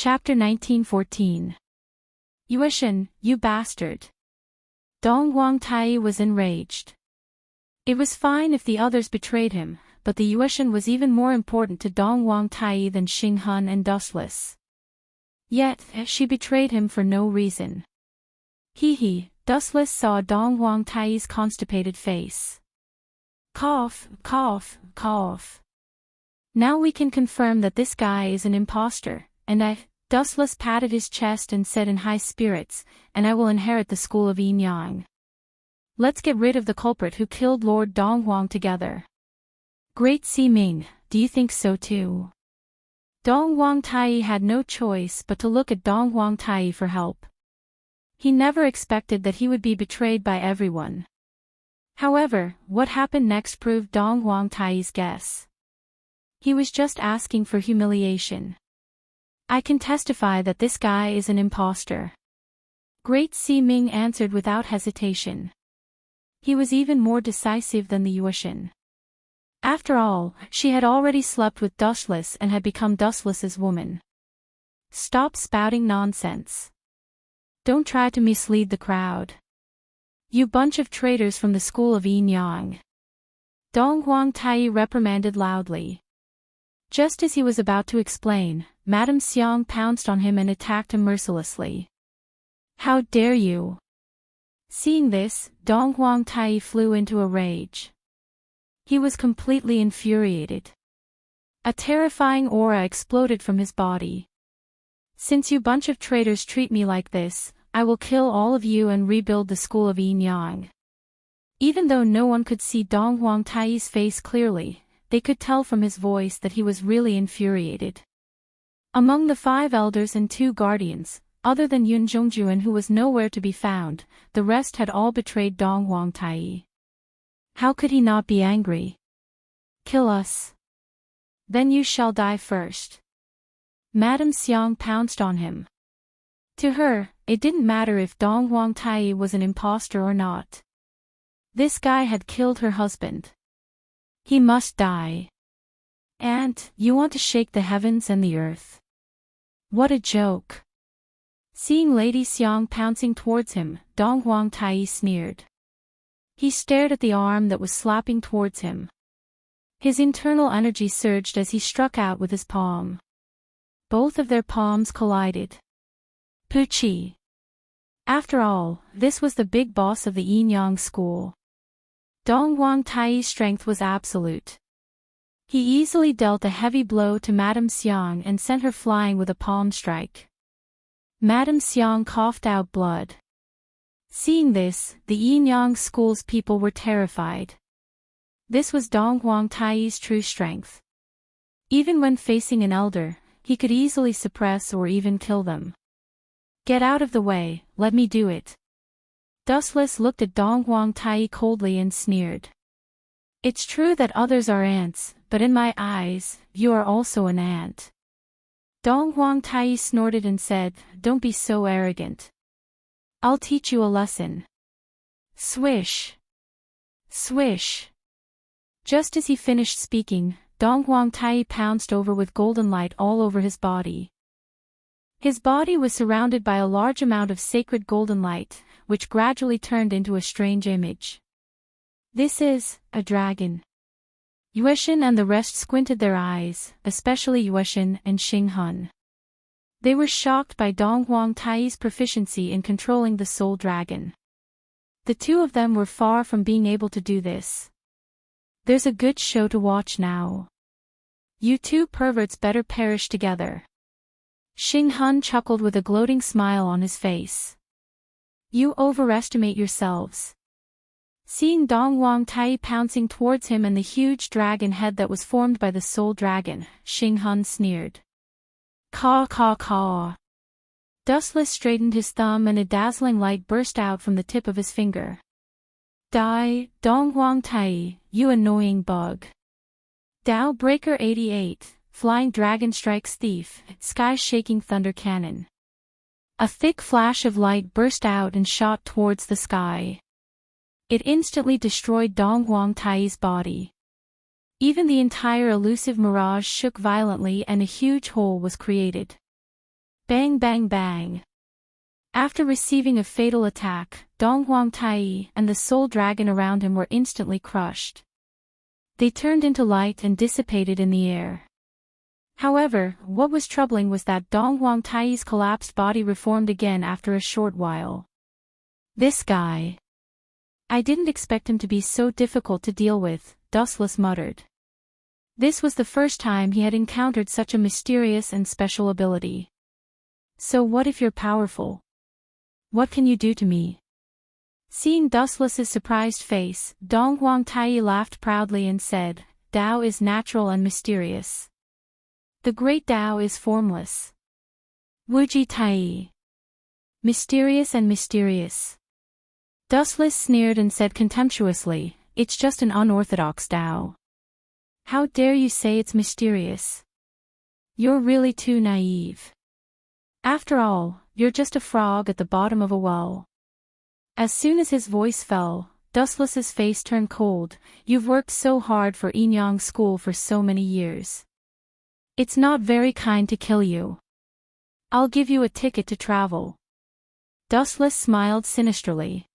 Chapter 1914. Yueshan, you bastard. Dong Wangtai was enraged. It was fine if the others betrayed him, but the Yueshan was even more important to Dong Wangtai than Xinghan and Dustless. Yet, she betrayed him for no reason. Hee, Dustless saw Dong Wangtai's constipated face. Cough, cough, cough. Now we can confirm that this guy is an imposter, and Dustless patted his chest and said in high spirits, and I will inherit the school of Yin Yang. Let's get rid of the culprit who killed Lord Donghuang together. Great Si Ming, do you think so too? Dong Wangtai had no choice but to look at Dong Wangtai for help. He never expected that he would be betrayed by everyone. However, what happened next proved Dong Wangtai's guess. He was just asking for humiliation. I can testify that this guy is an imposter. Great Si Ming answered without hesitation. He was even more decisive than the Yueshan. After all, she had already slept with Dustless and had become Dustless's woman. Stop spouting nonsense. Don't try to mislead the crowd. You bunch of traitors from the school of Yin Yang. Dong Wangtai reprimanded loudly. Just as he was about to explain, Madame Xiang pounced on him and attacked him mercilessly. How dare you! Seeing this, Dong Wangtai flew into a rage. He was completely infuriated. A terrifying aura exploded from his body. Since you bunch of traitors treat me like this, I will kill all of you and rebuild the school of Yin Yang. Even though no one could see Dong Wangtai's face clearly, they could tell from his voice that he was really infuriated. Among the 5 elders and 2 guardians, other than Yun Zhongjuan who was nowhere to be found, the rest had all betrayed Dong Wangtai. How could he not be angry? Kill us. Then you shall die first. Madame Xiang pounced on him. To her, it didn't matter if Dong Wangtai was an imposter or not. This guy had killed her husband. He must die. And, you want to shake the heavens and the earth? What a joke. Seeing Lady Xiang pouncing towards him, Dong Wangtai sneered. He stared at the arm that was slapping towards him. His internal energy surged as he struck out with his palm. Both of their palms collided. Puchi. After all, this was the big boss of the Yin Yang school. Dong Wangtai's strength was absolute. He easily dealt a heavy blow to Madame Xiang and sent her flying with a palm strike. Madame Xiang coughed out blood. Seeing this, the Yin Yang school's people were terrified. This was Dong Wangtai's true strength. Even when facing an elder, he could easily suppress or even kill them. Get out of the way, let me do it. Dustless looked at Dong Wangtai coldly and sneered. It's true that others are ants, but in my eyes, you are also an ant. Dong Wangtai snorted and said, Don't be so arrogant. I'll teach you a lesson. Swish. Swish. Just as he finished speaking, Dong Wangtai pounced over with golden light all over his body. His body was surrounded by a large amount of sacred golden light, which gradually turned into a strange image. This is a dragon. Yueshan and the rest squinted their eyes, especially Yueshan and Xinghan. They were shocked by Dong Wangtai's proficiency in controlling the soul dragon. The 2 of them were far from being able to do this. There's a good show to watch now. You 2 perverts better perish together. Xinghan chuckled with a gloating smile on his face. You overestimate yourselves. Seeing Dong Wangtai pouncing towards him and the huge dragon head that was formed by the soul dragon, Xinghan sneered. Caw caw caw. Dustless straightened his thumb and a dazzling light burst out from the tip of his finger. Die, Dong Wangtai, you annoying bug. Dao Breaker 88, Flying Dragon Strikes Thief, Sky-Shaking Thunder Cannon. A thick flash of light burst out and shot towards the sky. It instantly destroyed Dong Wangtai's body. Even the entire elusive mirage shook violently and a huge hole was created. Bang bang bang. After receiving a fatal attack, Dong Huang Tai and the soul dragon around him were instantly crushed. They turned into light and dissipated in the air. However, what was troubling was that Dong Huang Tai's collapsed body reformed again after a short while. This guy. I didn't expect him to be so difficult to deal with, Dustless muttered. This was the first time he had encountered such a mysterious and special ability. So what if you're powerful? What can you do to me? Seeing Dustless's surprised face, Dong Huang Tai laughed proudly and said, Tao is natural and mysterious. The great Tao is formless. Wuji Tai. Mysterious and mysterious. Dustless sneered and said contemptuously, it's just an unorthodox Tao. How dare you say it's mysterious? You're really too naive. After all, you're just a frog at the bottom of a well. As soon as his voice fell, Dustless's face turned cold. You've worked so hard for Inyang school for so many years. It's not very kind to kill you. I'll give you a ticket to travel. Dustless smiled sinisterly.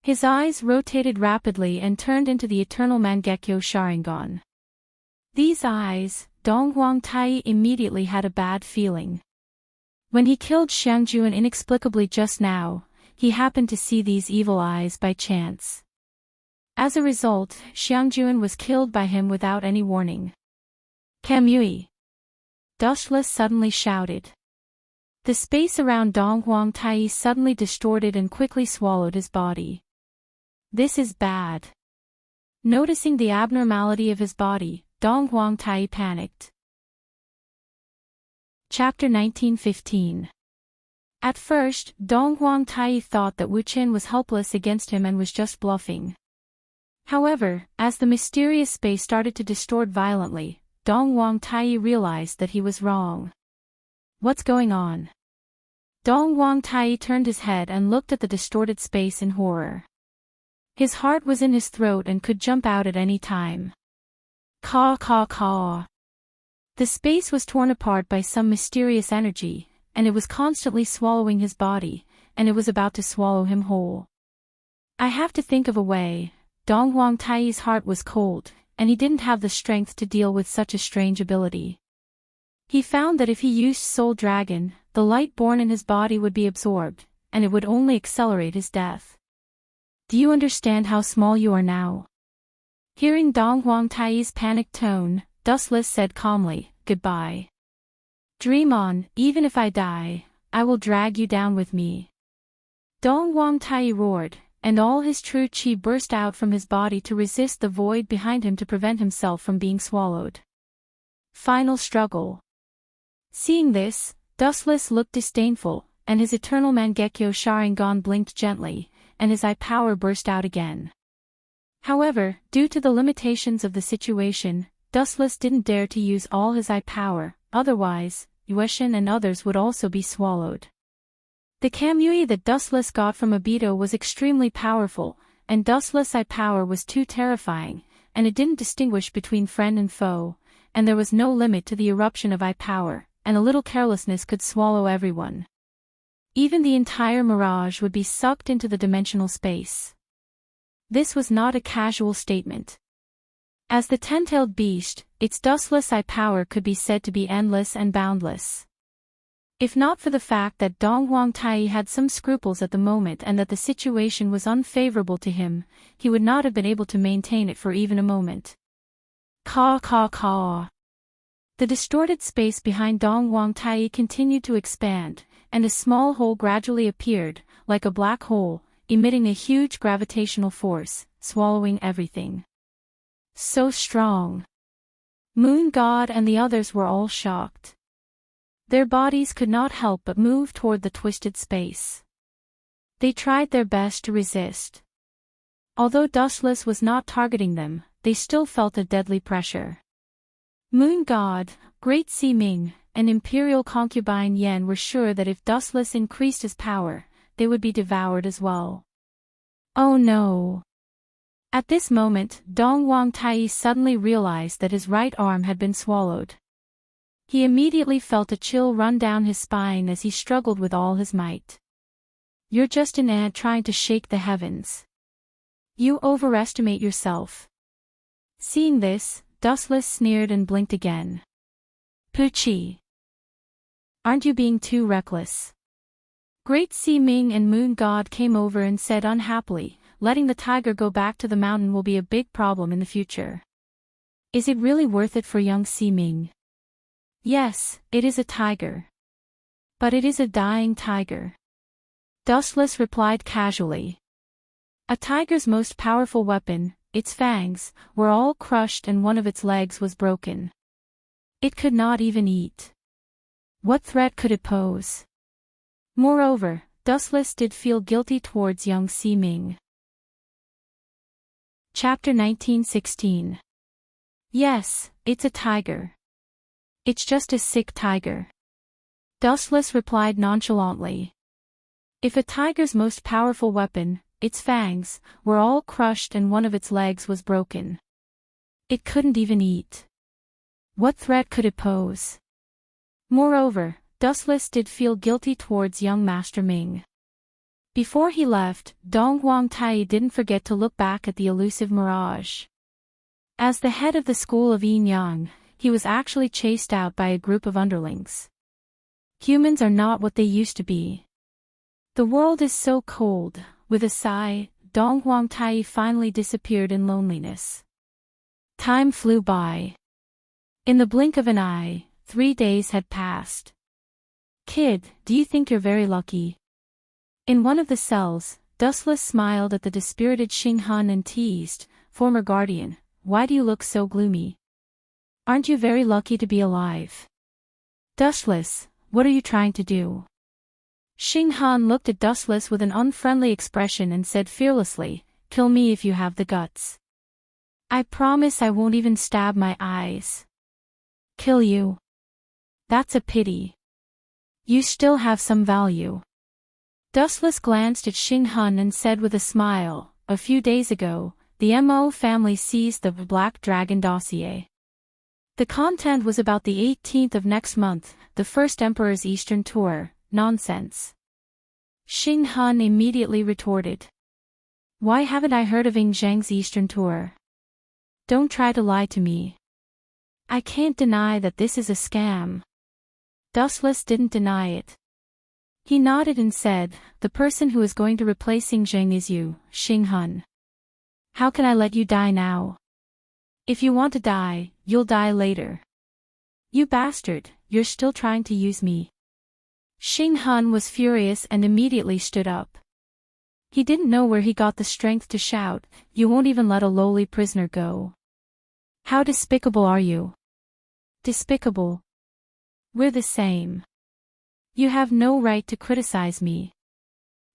His eyes rotated rapidly and turned into the eternal Mangekyo Sharingan. These eyes, Dong Huang Tai immediately had a bad feeling. When he killed Xiangjuan inexplicably just now, he happened to see these evil eyes by chance. As a result, Xiangjuan was killed by him without any warning. Kamui! Dustless suddenly shouted. The space around Dong Huang Tai suddenly distorted and quickly swallowed his body. This is bad. Noticing the abnormality of his body, Dong Huang Tai panicked. Chapter 1915. At first, Dong Huang Tai thought that Wu Qin was helpless against him and was just bluffing. However, as the mysterious space started to distort violently, Dong Huang Tai realized that he was wrong. What's going on? Dong Huang Tai turned his head and looked at the distorted space in horror. His heart was in his throat and could jump out at any time. Caw caw caw. The space was torn apart by some mysterious energy, and it was constantly swallowing his body, and it was about to swallow him whole. I have to think of a way. Dong Huang Tai's heart was cold, and he didn't have the strength to deal with such a strange ability. He found that if he used Soul Dragon, the light born in his body would be absorbed, and it would only accelerate his death. Do you understand how small you are now? Hearing Dong Huang Tai's panicked tone, Dustless said calmly, Goodbye. Dream on, even if I die, I will drag you down with me. Dong Huang Tai roared, and all his true qi burst out from his body to resist the void behind him to prevent himself from being swallowed. Final struggle. Seeing this, Dustless looked disdainful, and his eternal Mangekyo Sharingan blinked gently, and his eye power burst out again. However, due to the limitations of the situation, Dustless didn't dare to use all his eye power, otherwise, Yueshin and others would also be swallowed. The Kamui that Dustless got from Obito was extremely powerful, and Dustless' eye power was too terrifying, and it didn't distinguish between friend and foe, and there was no limit to the eruption of eye power, and a little carelessness could swallow everyone. Even the entire mirage would be sucked into the dimensional space. This was not a casual statement. As the ten-tailed beast, its dustless eye power could be said to be endless and boundless. If not for the fact that Dong Huang Tai had some scruples at the moment and that the situation was unfavorable to him, he would not have been able to maintain it for even a moment. Caw caw caw. The distorted space behind Dong Huang Tai continued to expand, and a small hole gradually appeared, like a black hole, emitting a huge gravitational force, swallowing everything. So strong. Moon God and the others were all shocked. Their bodies could not help but move toward the twisted space. They tried their best to resist. Although Dustless was not targeting them, they still felt a deadly pressure. Moon God, Great Sea Ming, and Imperial Concubine Yen were sure that if Dustless increased his power, they would be devoured as well. Oh no! At this moment, Dong Huang Tai suddenly realized that his right arm had been swallowed. He immediately felt a chill run down his spine as he struggled with all his might. You're just an ant trying to shake the heavens. You overestimate yourself. Seeing this, Dustless sneered and blinked again. Poochie. Aren't you being too reckless? Great Sea Ming and Moon God came over and said unhappily, letting the tiger go back to the mountain will be a big problem in the future. Is it really worth it for young Sea Ming? Yes, it is a tiger. But it is a dying tiger. Dustless replied casually. A tiger's most powerful weapon, its fangs, were all crushed and one of its legs was broken. It could not even eat. What threat could it pose? Moreover, Dustless did feel guilty towards young Sea Ming. Chapter 1916. Yes, it's a tiger. It's just a sick tiger. Dustless replied nonchalantly. If a tiger's most powerful weapon, its fangs, were all crushed and one of its legs was broken, it couldn't even eat. What threat could it pose? Moreover, Dustless did feel guilty towards young Master Ming. Before he left, Dong Huangtai didn't forget to look back at the elusive mirage. As the head of the school of Yin Yang, he was actually chased out by a group of underlings. Humans are not what they used to be. The world is so cold. With a sigh, Dong Huangtai finally disappeared in loneliness. Time flew by. In the blink of an eye, 3 days had passed. Kid, do you think you're very lucky? In one of the cells, Dustless smiled at the dispirited Xing Hun and teased, former guardian, why do you look so gloomy? Aren't you very lucky to be alive? Dustless, what are you trying to do? Xing Han looked at Dustless with an unfriendly expression and said fearlessly, kill me if you have the guts. I promise I won't even stab my eyes. Kill you? That's a pity. You still have some value. Dustless glanced at Xing Han and said with a smile, a few days ago, the Mo family seized the Black Dragon dossier. The content was about the 18th of next month, the first Emperor's Eastern tour. Nonsense. Xing Han immediately retorted. Why haven't I heard of Ing Zheng's Eastern tour? Don't try to lie to me. I can't deny that this is a scam. Dustless didn't deny it. He nodded and said, the person who is going to replace Ing Zheng is you, Xing Han. How can I let you die now? If you want to die, you'll die later. You bastard, you're still trying to use me. Xing Han was furious and immediately stood up. He didn't know where he got the strength to shout, you won't even let a lowly prisoner go. How despicable are you? Despicable? We're the same. You have no right to criticize me.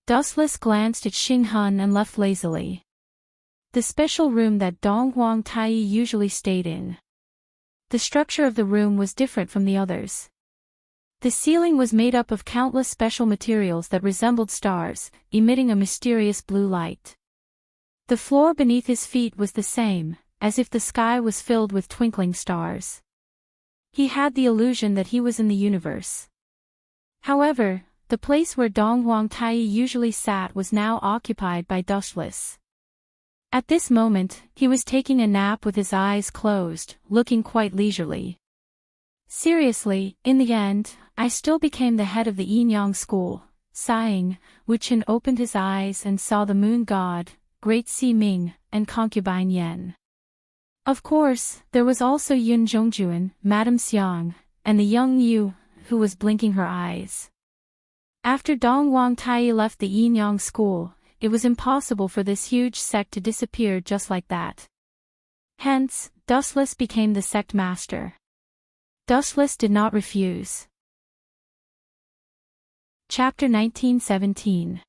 Dustless glanced at Xing Han and left lazily. The special room that Dong Huangtai usually stayed in. The structure of the room was different from the others. The ceiling was made up of countless special materials that resembled stars, emitting a mysterious blue light. The floor beneath his feet was the same, as if the sky was filled with twinkling stars. He had the illusion that he was in the universe. However, the place where Dong Huangtai usually sat was now occupied by Dustless. At this moment, he was taking a nap with his eyes closed, looking quite leisurely. Seriously, in the end, I still became the head of the Yin Yang school. Sighing, Wu Chen opened his eyes and saw the moon god, Great Sea Ming, and concubine Yen. Of course, there was also Yun Zhongjuan, Madame Xiang, and the young Yu, who was blinking her eyes. After Dong Huangtai left the Yin Yang school, it was impossible for this huge sect to disappear just like that. Hence, Dustless became the sect master. Dustless did not refuse. Chapter 1917.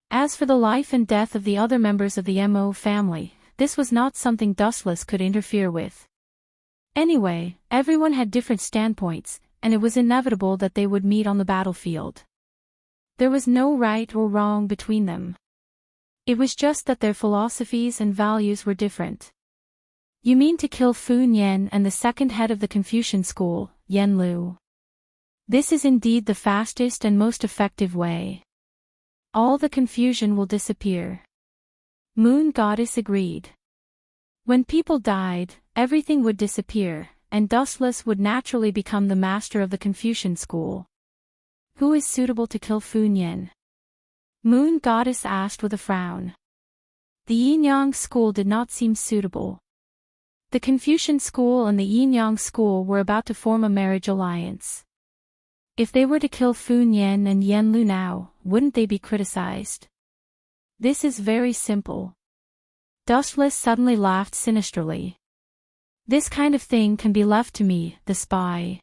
As for the life and death of the other members of the Mo family, this was not something Dustless could interfere with. Anyway, everyone had different standpoints, and it was inevitable that they would meet on the battlefield. There was no right or wrong between them. It was just that their philosophies and values were different. You mean to kill Fu Nian and the second head of the Confucian school, Yenlu. This is indeed the fastest and most effective way. All the confusion will disappear. Moon Goddess agreed. When people died, everything would disappear, and Dustless would naturally become the master of the Confucian school. Who is suitable to kill Funyan? Moon Goddess asked with a frown. The Yin-Yang school did not seem suitable. The Confucian school and the Yin-Yang school were about to form a marriage alliance. If they were to kill Funyan and Yenlu now, wouldn't they be criticized? This is very simple. Dustless suddenly laughed sinisterly. This kind of thing can be left to me, the spy.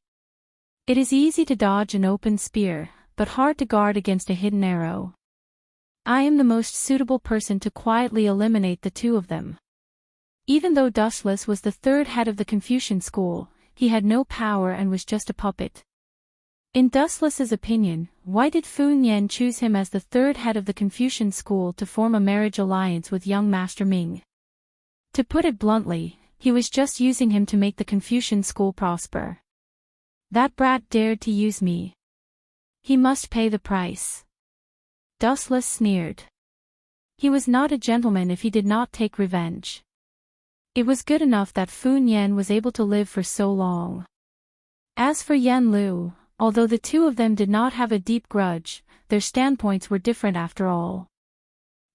It is easy to dodge an open spear, but hard to guard against a hidden arrow. I am the most suitable person to quietly eliminate the two of them. Even though Dustless was the third head of the Confucian school, he had no power and was just a puppet. In Dustless's opinion, why did Funyan choose him as the third head of the Confucian school to form a marriage alliance with young Master Ming? To put it bluntly, he was just using him to make the Confucian school prosper. That brat dared to use me. He must pay the price. Dustless sneered. He was not a gentleman if he did not take revenge. It was good enough that Funyan was able to live for so long. As for Yenlu, although the two of them did not have a deep grudge, their standpoints were different after all.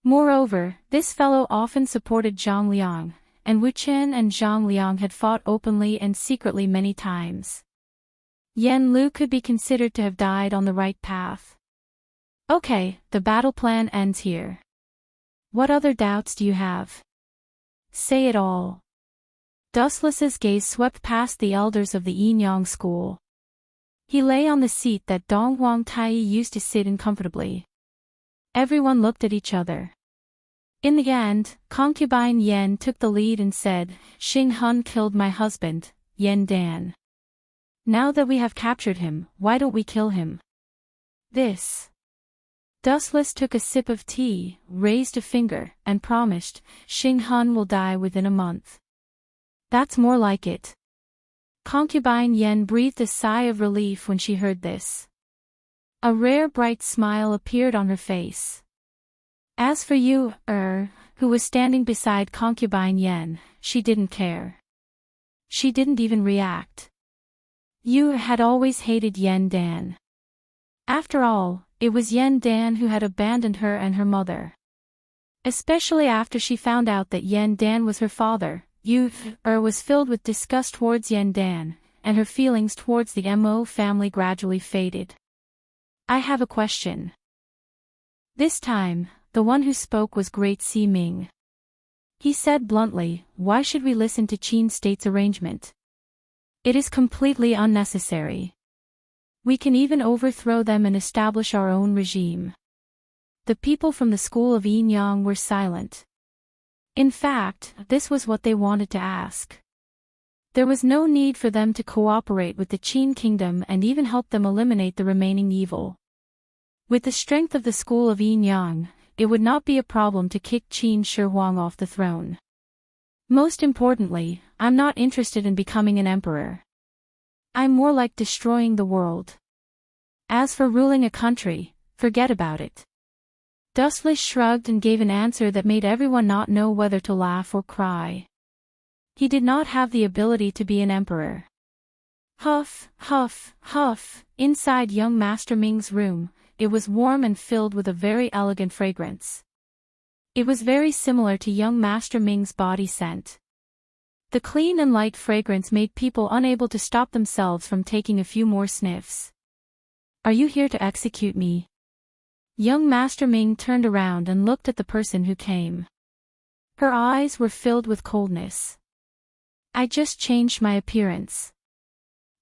Moreover, this fellow often supported Zhang Liang, and Wu Chen and Zhang Liang had fought openly and secretly many times. Yenlu could be considered to have died on the right path. Okay, the battle plan ends here. What other doubts do you have? Say it all. Dustless's gaze swept past the elders of the Yin-Yang school. He lay on the seat that Dong Huang Tai used to sit in comfortably. Everyone looked at each other. In the end, concubine Yen took the lead and said, Xing Hun killed my husband, Yen Dan. Now that we have captured him, why don't we kill him? This. Dustless took a sip of tea, raised a finger, and promised, Xing Hun will die within a month. That's more like it. Concubine Yen breathed a sigh of relief when she heard this. A rare bright smile appeared on her face. As for you, who was standing beside concubine Yen, she didn't care. She didn't even react. You had always hated Yen Dan. After all, it was Yen Dan who had abandoned her and her mother. Especially after she found out that Yen Dan was her father. Was filled with disgust towards Yen Dan, and her feelings towards the Mo family gradually faded. I have a question. This time, the one who spoke was Great Si Ming. He said bluntly, why should we listen to Qin State's arrangement? It is completely unnecessary. We can even overthrow them and establish our own regime. The people from the school of Yin-Yang were silent. In fact, this was what they wanted to ask. There was no need for them to cooperate with the Qin kingdom and even help them eliminate the remaining evil. With the strength of the school of Yin-Yang, it would not be a problem to kick Qin Shi Huang off the throne. Most importantly, I'm not interested in becoming an emperor. I'm more like destroying the world. As for ruling a country, forget about it. Dustless shrugged and gave an answer that made everyone not know whether to laugh or cry. He did not have the ability to be an emperor. Huff, huff, huff, inside young Master Ming's room, it was warm and filled with a very elegant fragrance. It was very similar to young Master Ming's body scent. The clean and light fragrance made people unable to stop themselves from taking a few more sniffs. Are you here to execute me? Young Master Ming turned around and looked at the person who came. Her eyes were filled with coldness. I just changed my appearance.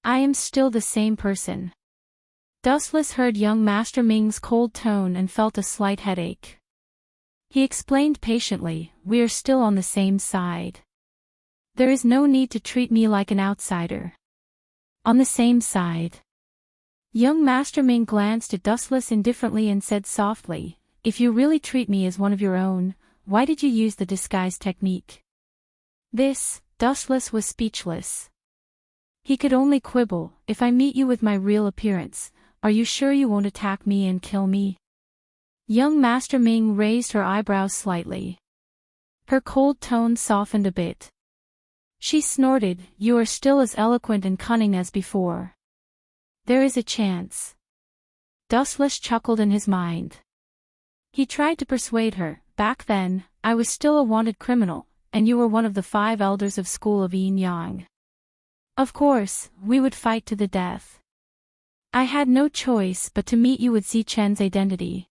I am still the same person. Dustless heard young Master Ming's cold tone and felt a slight headache. He explained patiently, we are still on the same side. There is no need to treat me like an outsider. On the same side. Young Master Ming glanced at Dustless indifferently and said softly, if you really treat me as one of your own, why did you use the disguise technique? Dustless was speechless. He could only quibble, if I meet you with my real appearance, are you sure you won't attack me and kill me? Young Master Ming raised her eyebrows slightly. Her cold tone softened a bit. She snorted, you are still as eloquent and cunning as before. There is a chance. Dustless chuckled in his mind. He tried to persuade her, back then, I was still a wanted criminal, and you were one of the 5 elders of School of Yin Yang. Of course, we would fight to the death. I had no choice but to meet you with Zichen's identity.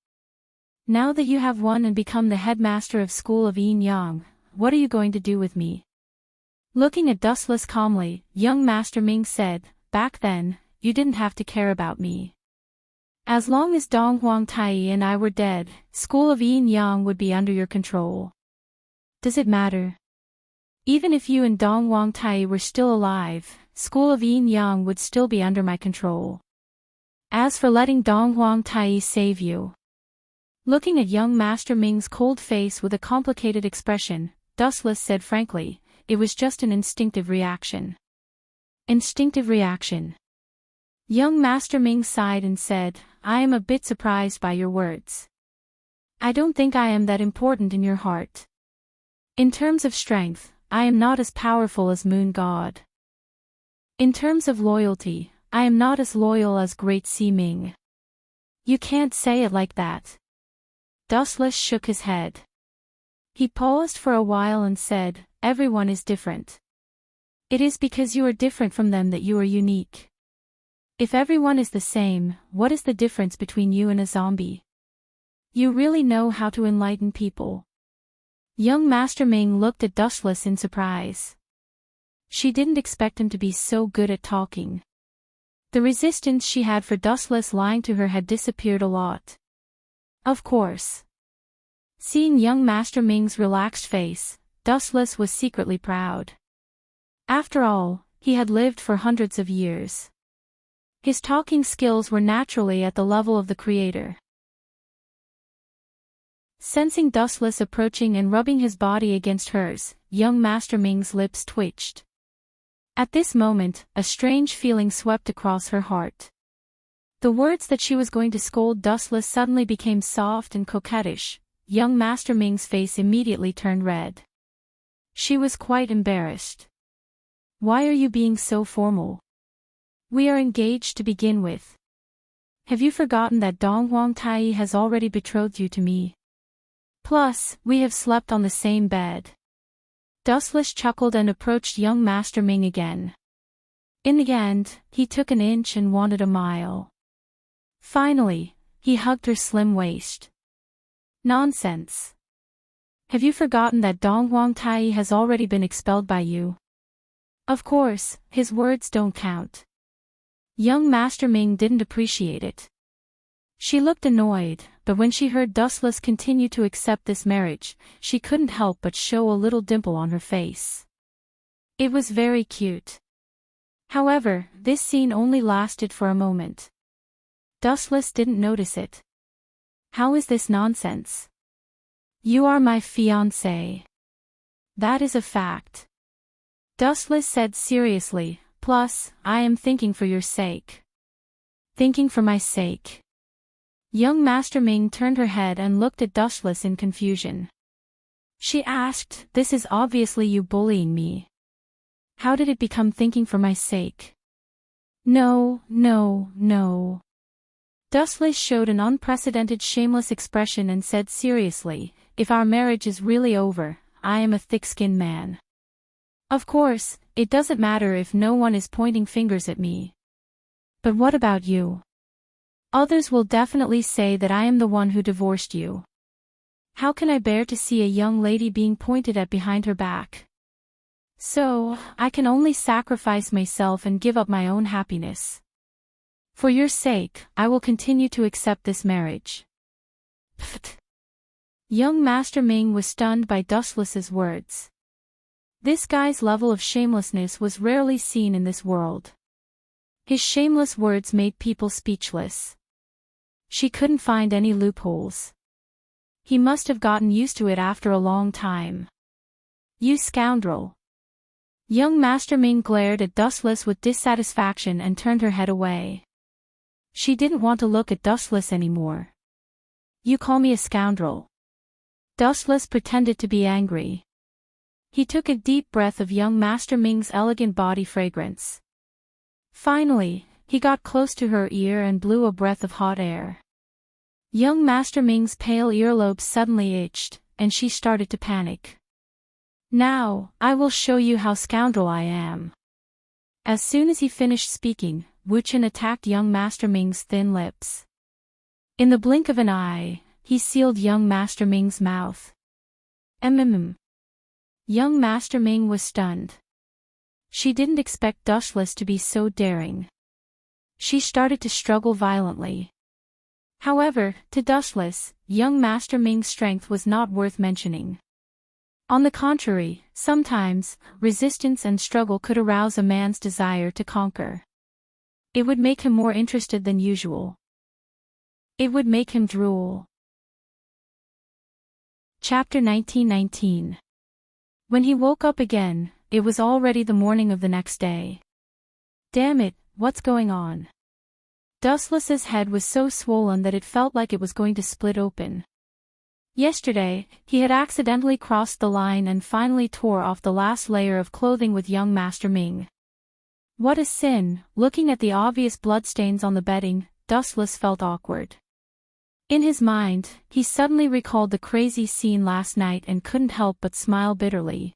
Now that you have won and become the headmaster of School of Yin Yang, what are you going to do with me? Looking at Dustless calmly, young Master Ming said, back then, you didn't have to care about me. As long as Dong Huangtai and I were dead, School of Yin Yang would be under your control. Does it matter? Even if you and Dong Huangtai were still alive, School of Yin Yang would still be under my control. As for letting Dong Huangtai save you. Looking at young Master Ming's cold face with a complicated expression, Dustless said frankly, it was just an instinctive reaction. Instinctive reaction. Young Master Ming sighed and said, I am a bit surprised by your words. I don't think I am that important in your heart. In terms of strength, I am not as powerful as Moon God. In terms of loyalty, I am not as loyal as Great Sea Ming. You can't say it like that. Dustless shook his head. He paused for a while and said, everyone is different. It is because you are different from them that you are unique. If everyone is the same, what is the difference between you and a zombie? You really know how to enlighten people. Young Master Ming looked at Dustless in surprise. She didn't expect him to be so good at talking. The resistance she had for Dustless lying to her had disappeared a lot. Of course. Seeing young Master Ming's relaxed face, Dustless was secretly proud. After all, he had lived for hundreds of years. His talking skills were naturally at the level of the creator. Sensing Dustless approaching and rubbing his body against hers, young Master Ming's lips twitched. At this moment, a strange feeling swept across her heart. The words that she was going to scold Dustless suddenly became soft and coquettish. Young Master Ming's face immediately turned red. She was quite embarrassed. Why are you being so formal? We are engaged to begin with. Have you forgotten that Dong Huangtai has already betrothed you to me? Plus, we have slept on the same bed. Dustless chuckled and approached young Master Ming again. In the end, he took an inch and wanted a mile. Finally, he hugged her slim waist. Nonsense. Have you forgotten that Dong Huangtai has already been expelled by you? Of course, his words don't count. Young Master Ming didn't appreciate it. She looked annoyed, but when she heard Dustless continue to accept this marriage, she couldn't help but show a little dimple on her face. It was very cute. However, this scene only lasted for a moment. Dustless didn't notice it. How is this nonsense? You are my fiancé. That is a fact. Dustless said seriously, plus, I am thinking for your sake. Thinking for my sake. Young Master Ming turned her head and looked at Dustless in confusion. She asked, this is obviously you bullying me. How did it become thinking for my sake? No. Dustless showed an unprecedented shameless expression and said seriously, if our marriage is really over, I am a thick-skinned man. Of course, it doesn't matter if no one is pointing fingers at me. But what about you? Others will definitely say that I am the one who divorced you. How can I bear to see a young lady being pointed at behind her back? So, I can only sacrifice myself and give up my own happiness. For your sake, I will continue to accept this marriage. Pfft. Young Master Ming was stunned by Dustless's words. This guy's level of shamelessness was rarely seen in this world. His shameless words made people speechless. She couldn't find any loopholes. He must have gotten used to it after a long time. You scoundrel. Young Master Ming glared at Dustless with dissatisfaction and turned her head away. She didn't want to look at Dustless anymore. You call me a scoundrel? Dustless pretended to be angry. He took a deep breath of young Master Ming's elegant body fragrance. Finally, he got close to her ear and blew a breath of hot air. Young Master Ming's pale earlobes suddenly itched, and she started to panic. Now, I will show you how scoundrel I am. As soon as he finished speaking, Wu Chen attacked young Master Ming's thin lips. In the blink of an eye, he sealed young Master Ming's mouth. Young Master Ming was stunned. She didn't expect Dustless to be so daring. She started to struggle violently. However, to Dustless, young Master Ming's strength was not worth mentioning. On the contrary, sometimes, resistance and struggle could arouse a man's desire to conquer. It would make him more interested than usual. It would make him drool. Chapter 1919. When he woke up again, it was already the morning of the next day. Damn it, what's going on? Dustless's head was so swollen that it felt like it was going to split open. Yesterday, he had accidentally crossed the line and finally tore off the last layer of clothing with young Master Ming. What a sin! Looking at the obvious bloodstains on the bedding, Dustless felt awkward. In his mind, he suddenly recalled the crazy scene last night and couldn't help but smile bitterly.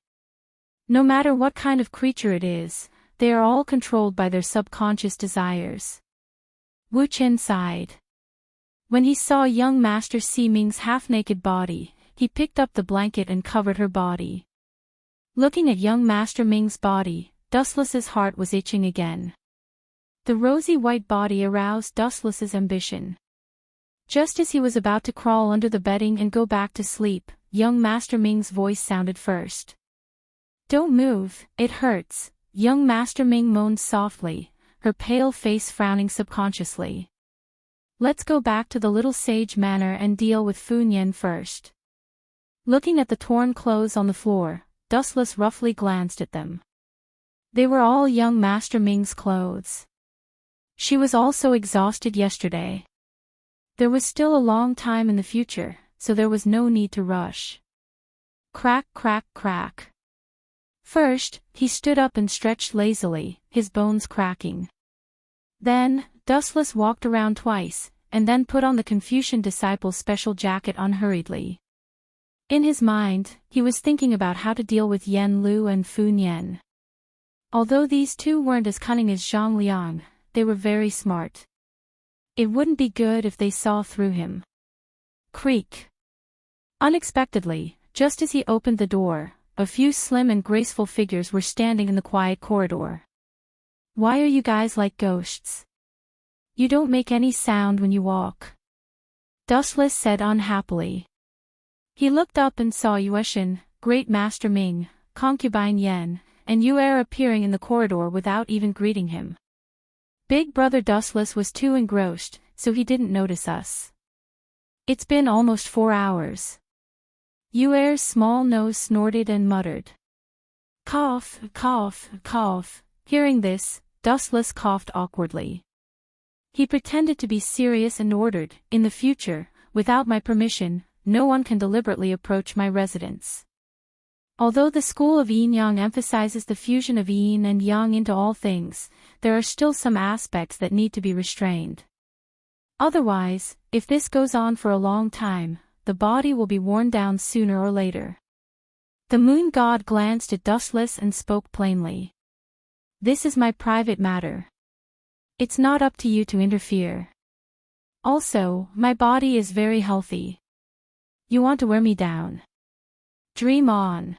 No matter what kind of creature it is, they are all controlled by their subconscious desires. Wu Chen sighed. When he saw young Master Ming's half-naked body, he picked up the blanket and covered her body. Looking at young Master Ming's body, Dustless's heart was itching again. The rosy white body aroused Dustless's ambition. Just as he was about to crawl under the bedding and go back to sleep, young Master Ming's voice sounded first. Don't move, it hurts, young Master Ming moaned softly, her pale face frowning subconsciously. Let's go back to the little sage manor and deal with Fu Nian first. Looking at the torn clothes on the floor, Dustless roughly glanced at them. They were all young Master Ming's clothes. She was also exhausted yesterday. There was still a long time in the future, so there was no need to rush. Crack, crack, crack. First, he stood up and stretched lazily, his bones cracking. Then, Dustless walked around twice, and then put on the Confucian disciple's special jacket unhurriedly. In his mind, he was thinking about how to deal with Yen Lu and Fu Nian. Although these two weren't as cunning as Zhang Liang, they were very smart. It wouldn't be good if they saw through him. Creak. Unexpectedly, just as he opened the door, a few slim and graceful figures were standing in the quiet corridor. Why are you guys like ghosts? You don't make any sound when you walk. Dustless said unhappily. He looked up and saw Yueshin, Great Master Ming, Concubine Yen, and Yu Er appearing in the corridor without even greeting him. Big Brother Dustless was too engrossed, so he didn't notice us. It's been almost 4 hours. Yu Er's small nose snorted and muttered. Cough, cough, cough. Hearing this, Dustless coughed awkwardly. He pretended to be serious and ordered, in the future, without my permission, no one can deliberately approach my residence. Although the school of yin-yang emphasizes the fusion of yin and yang into all things, there are still some aspects that need to be restrained. Otherwise, if this goes on for a long time, the body will be worn down sooner or later. The moon god glanced at Dustless and spoke plainly. This is my private matter. It's not up to you to interfere. Also, my body is very healthy. You want to wear me down? Dream on.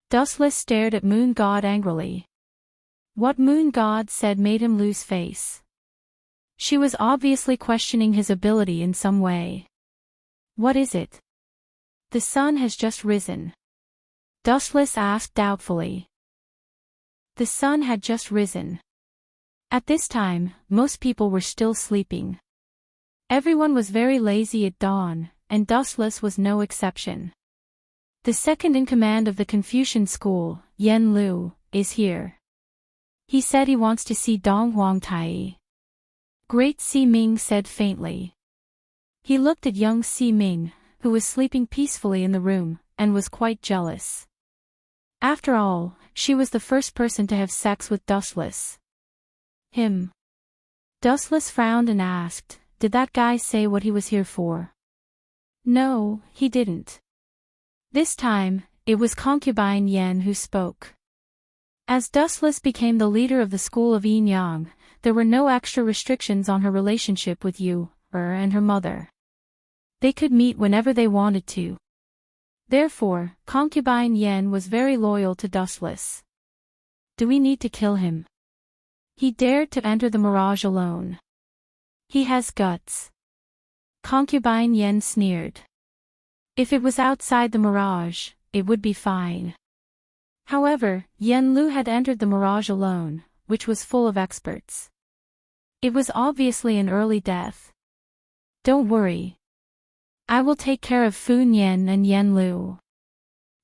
Dustless stared at Moon God angrily. What Moon God said made him lose face. She was obviously questioning his ability in some way. What is it? The sun has just risen. Dustless asked doubtfully. The sun had just risen. At this time, most people were still sleeping. Everyone was very lazy at dawn, and Dustless was no exception. The second in command of the Confucian school, Yen Lu, is here. He said he wants to see Dong Huang Tai. Great Si Ming said faintly. He looked at young Si Ming, who was sleeping peacefully in the room, and was quite jealous. After all, she was the first person to have sex with Dustless. Him. Dustless frowned and asked, "Did that guy say what he was here for?" "No, he didn't." This time, it was concubine Yen who spoke. As Dustless became the leader of the school of Yin Yang, there were no extra restrictions on her relationship with Yu, and her mother. They could meet whenever they wanted to. Therefore, concubine Yen was very loyal to Dustless. "Do we need to kill him? He dared to enter the mirage alone. He has guts." Concubine Yen sneered. If it was outside the mirage, it would be fine. However, Yen Lu had entered the mirage alone, which was full of experts. It was obviously an early death. "Don't worry. I will take care of Fun Yen and Yen Lu.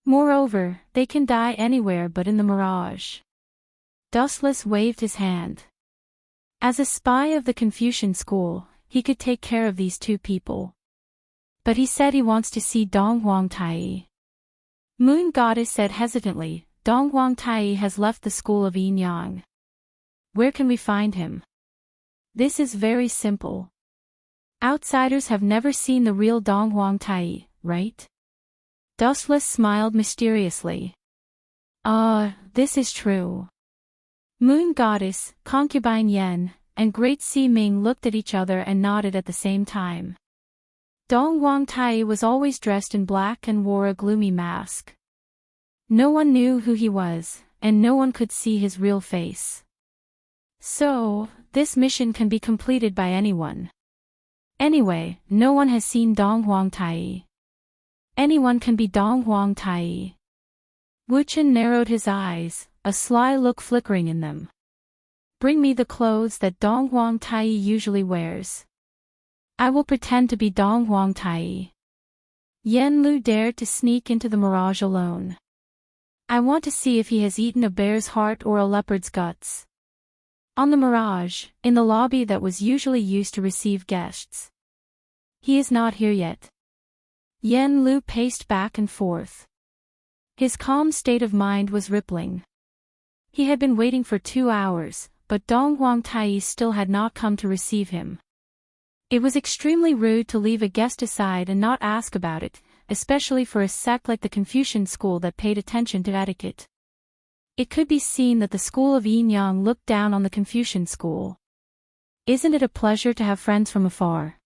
Moreover, they can die anywhere but in the mirage." Dustless waved his hand. As a spy of the Confucian school, he could take care of these two people. But he said he wants to see Dong Huang Tai. Moon Goddess said hesitantly, "Dong Huang Tai has left the school of Yin Yang. Where can we find him?" "This is very simple. Outsiders have never seen the real Dong Huang Tai, right?" Dustless smiled mysteriously. This is true." Moon Goddess, concubine Yen, and Great Si Ming looked at each other and nodded at the same time. Dong Huang Tai was always dressed in black and wore a gloomy mask. No one knew who he was, and no one could see his real face. So, this mission can be completed by anyone. Anyway, no one has seen Dong Huang Tai. Anyone can be Dong Huang Tai. Wu Chen narrowed his eyes, a sly look flickering in them. "Bring me the clothes that Dong Huang Tai usually wears. I will pretend to be Dong Huang Tai." Yen Lu dared to sneak into the mirage alone. "I want to see if he has eaten a bear's heart or a leopard's guts." On the mirage, in the lobby that was usually used to receive guests. "He is not here yet." Yen Lu paced back and forth. His calm state of mind was rippling. He had been waiting for 2 hours, but Dong Huang Tai still had not come to receive him. It was extremely rude to leave a guest aside and not ask about it, especially for a sect like the Confucian school that paid attention to etiquette. It could be seen that the school of Yin Yang looked down on the Confucian school. Isn't it a pleasure to have friends from afar?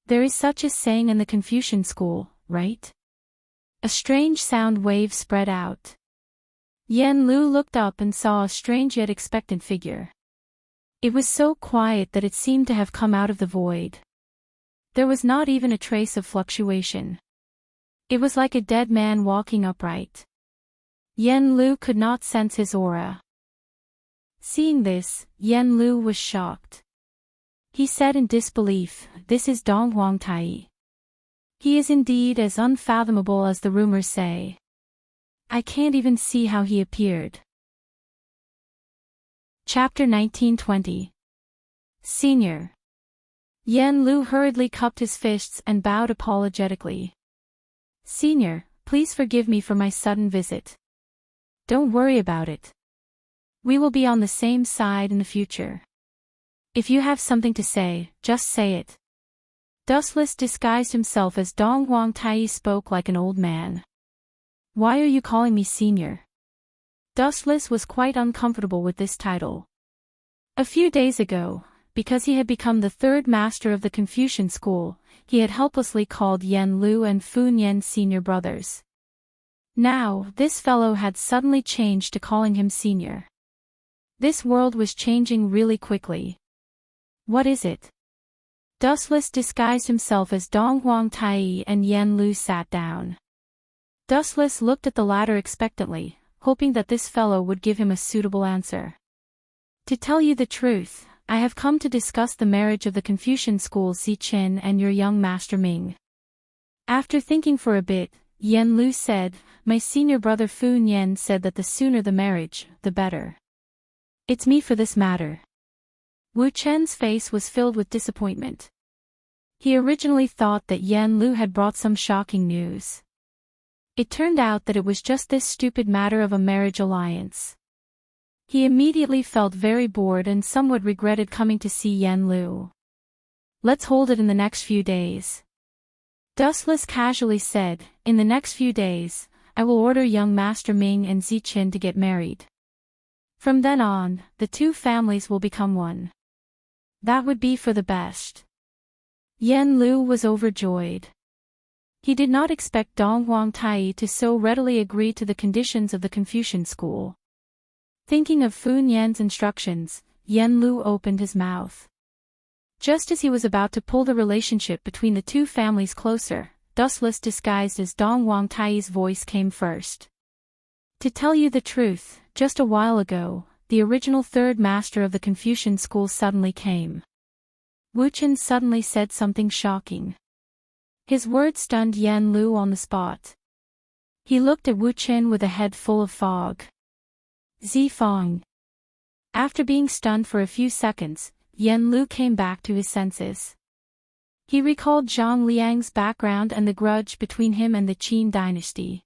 There is such a saying in the Confucian school, right? A strange sound wave spread out. Yen Lu looked up and saw a strange yet expectant figure. It was so quiet that it seemed to have come out of the void. There was not even a trace of fluctuation. It was like a dead man walking upright. Yen Lu could not sense his aura. Seeing this, Yen Lu was shocked. He said in disbelief, "This is Dong Huang Tai. He is indeed as unfathomable as the rumors say. I can't even see how he appeared." Chapter 1920. Senior. Yen Lu hurriedly cupped his fists and bowed apologetically. "Senior, please forgive me for my sudden visit. Don't worry about it. We will be on the same side in the future. If you have something to say, just say it." Dustless disguised himself as Dong Huang Tai spoke like an old man. "Why are you calling me senior?" Dustless was quite uncomfortable with this title. A few days ago, because he had become the third master of the Confucian school, he had helplessly called Yen Lu and Fun Yen senior brothers. Now, this fellow had suddenly changed to calling him senior. This world was changing really quickly. What is it? Dustless disguised himself as Dong Huang Tai and Yen Lu sat down. Dustless looked at the latter expectantly, hoping that this fellow would give him a suitable answer. "To tell you the truth, I have come to discuss the marriage of the Confucian school Si Qin and your young master Ming." After thinking for a bit, Yen Lu said, my senior brother Fu Nian said that the sooner the marriage, the better. It's me for this matter. Wu Chen's face was filled with disappointment. He originally thought that Yan Lu had brought some shocking news. It turned out that it was just this stupid matter of a marriage alliance. He immediately felt very bored and somewhat regretted coming to see Yan Lu. Let's hold it in the next few days. Dustless casually said, in the next few days, I will order young Master Ming and Ziqin to get married. From then on, the two families will become one. That would be for the best. Yan Lu was overjoyed. He did not expect Dong Huangtai to so readily agree to the conditions of the Confucian school. Thinking of Fu Nian's instructions, Yan Lu opened his mouth. Just as he was about to pull the relationship between the two families closer, Dustless disguised as Dong Huangtai's voice came first. To tell you the truth, just a while ago, the original third master of the Confucian school suddenly came. Wu Chen suddenly said something shocking. His words stunned Yan Lu on the spot. He looked at Wu Chen with a head full of fog. Zifang. After being stunned for a few seconds, Yan Lu came back to his senses. He recalled Zhang Liang's background and the grudge between him and the Qin dynasty.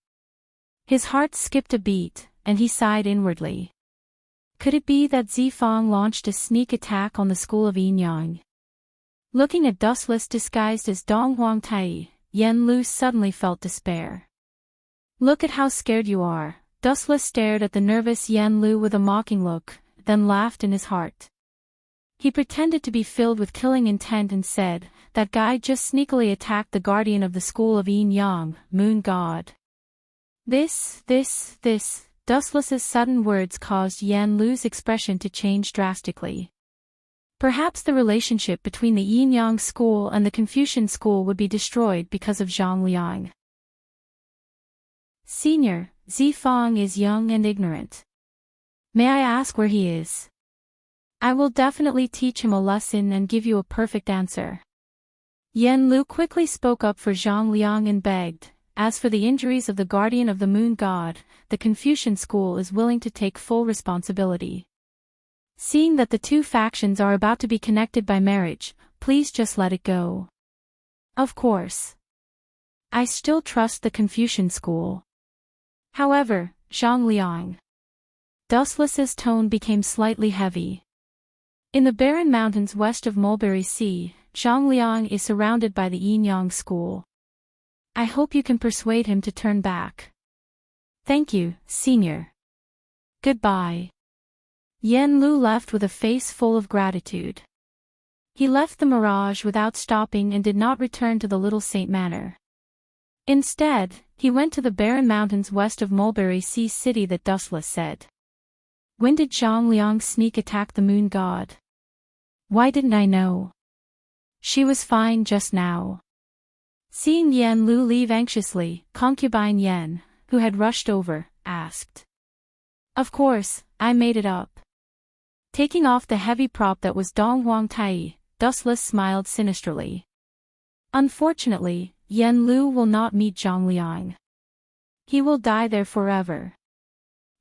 His heart skipped a beat, and he sighed inwardly. Could it be that Zifang launched a sneak attack on the school of Yinyang? Looking at Dustless disguised as Dong Huangtai, Yan Lu suddenly felt despair. Look at how scared you are. Dustless stared at the nervous Yan Lu with a mocking look, then laughed in his heart. He pretended to be filled with killing intent and said, that guy just sneakily attacked the guardian of the school of Yin Yang, moon god. This, Dustless's sudden words caused Yan Lu's expression to change drastically. Perhaps the relationship between the Yin Yang school and the Confucian school would be destroyed because of Zhang Liang. Senior, Zifang is young and ignorant. May I ask where he is? I will definitely teach him a lesson and give you a perfect answer. Yan Lu quickly spoke up for Zhang Liang and begged, as for the injuries of the guardian of the moon god, the Confucian school is willing to take full responsibility. Seeing that the two factions are about to be connected by marriage, please just let it go. Of course. I still trust the Confucian school. However, Zhang Liang. Dustless's tone became slightly heavy. In the barren mountains west of Mulberry Sea, Zhang Liang is surrounded by the Yin Yang school. I hope you can persuade him to turn back. Thank you, Senior. Goodbye. Yan Lu left with a face full of gratitude. He left the Mirage without stopping and did not return to the Little Saint Manor. Instead, he went to the barren mountains west of Mulberry Sea City that Dustless said. When did Zhang Liang sneak attack the moon god? Why didn't I know? She was fine just now. Seeing Yan Lu leave anxiously, concubine Yan, who had rushed over, asked. Of course, I made it up. Taking off the heavy prop that was Dong Huangtai, Dustless smiled sinisterly. Unfortunately, Yan Lu will not meet Zhang Liang. He will die there forever.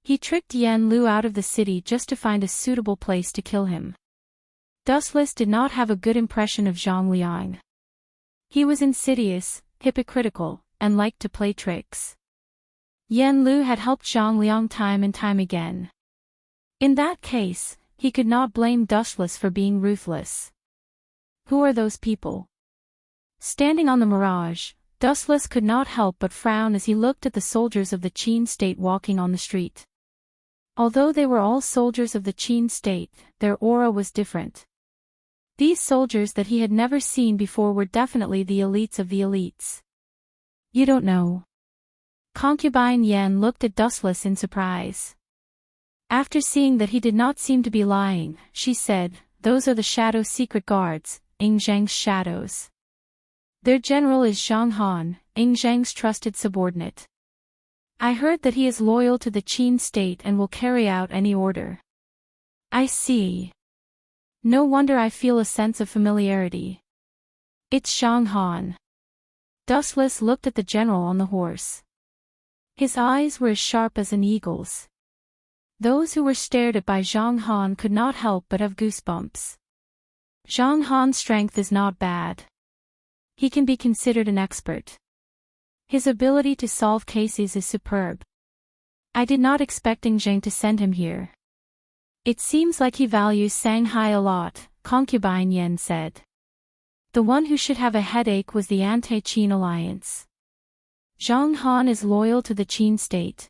He tricked Yan Lu out of the city just to find a suitable place to kill him. Dustless did not have a good impression of Zhang Liang. He was insidious, hypocritical, and liked to play tricks. Yan Lu had helped Zhang Liang time and time again. In that case, he could not blame Dustless for being ruthless. Who are those people? Standing on the Mirage, Dustless could not help but frown as he looked at the soldiers of the Qin state walking on the street. Although they were all soldiers of the Qin state, their aura was different. These soldiers that he had never seen before were definitely the elites of the elites. You don't know. Concubine Yan looked at Dustless in surprise. After seeing that he did not seem to be lying, she said, those are the Shadow Secret Guards, Ing Zhang's shadows. Their general is Zhang Han, Ing Zhang's trusted subordinate. I heard that he is loyal to the Qin state and will carry out any order. I see. No wonder I feel a sense of familiarity. It's Zhang Han. Dustless looked at the general on the horse. His eyes were as sharp as an eagle's. Those who were stared at by Zhang Han could not help but have goosebumps. Zhang Han's strength is not bad. He can be considered an expert. His ability to solve cases is superb. I did not expect Zhang to send him here. It seems like he values Shanghai a lot, concubine Yan said. The one who should have a headache was the anti-Qin alliance. Zhang Han is loyal to the Qin state.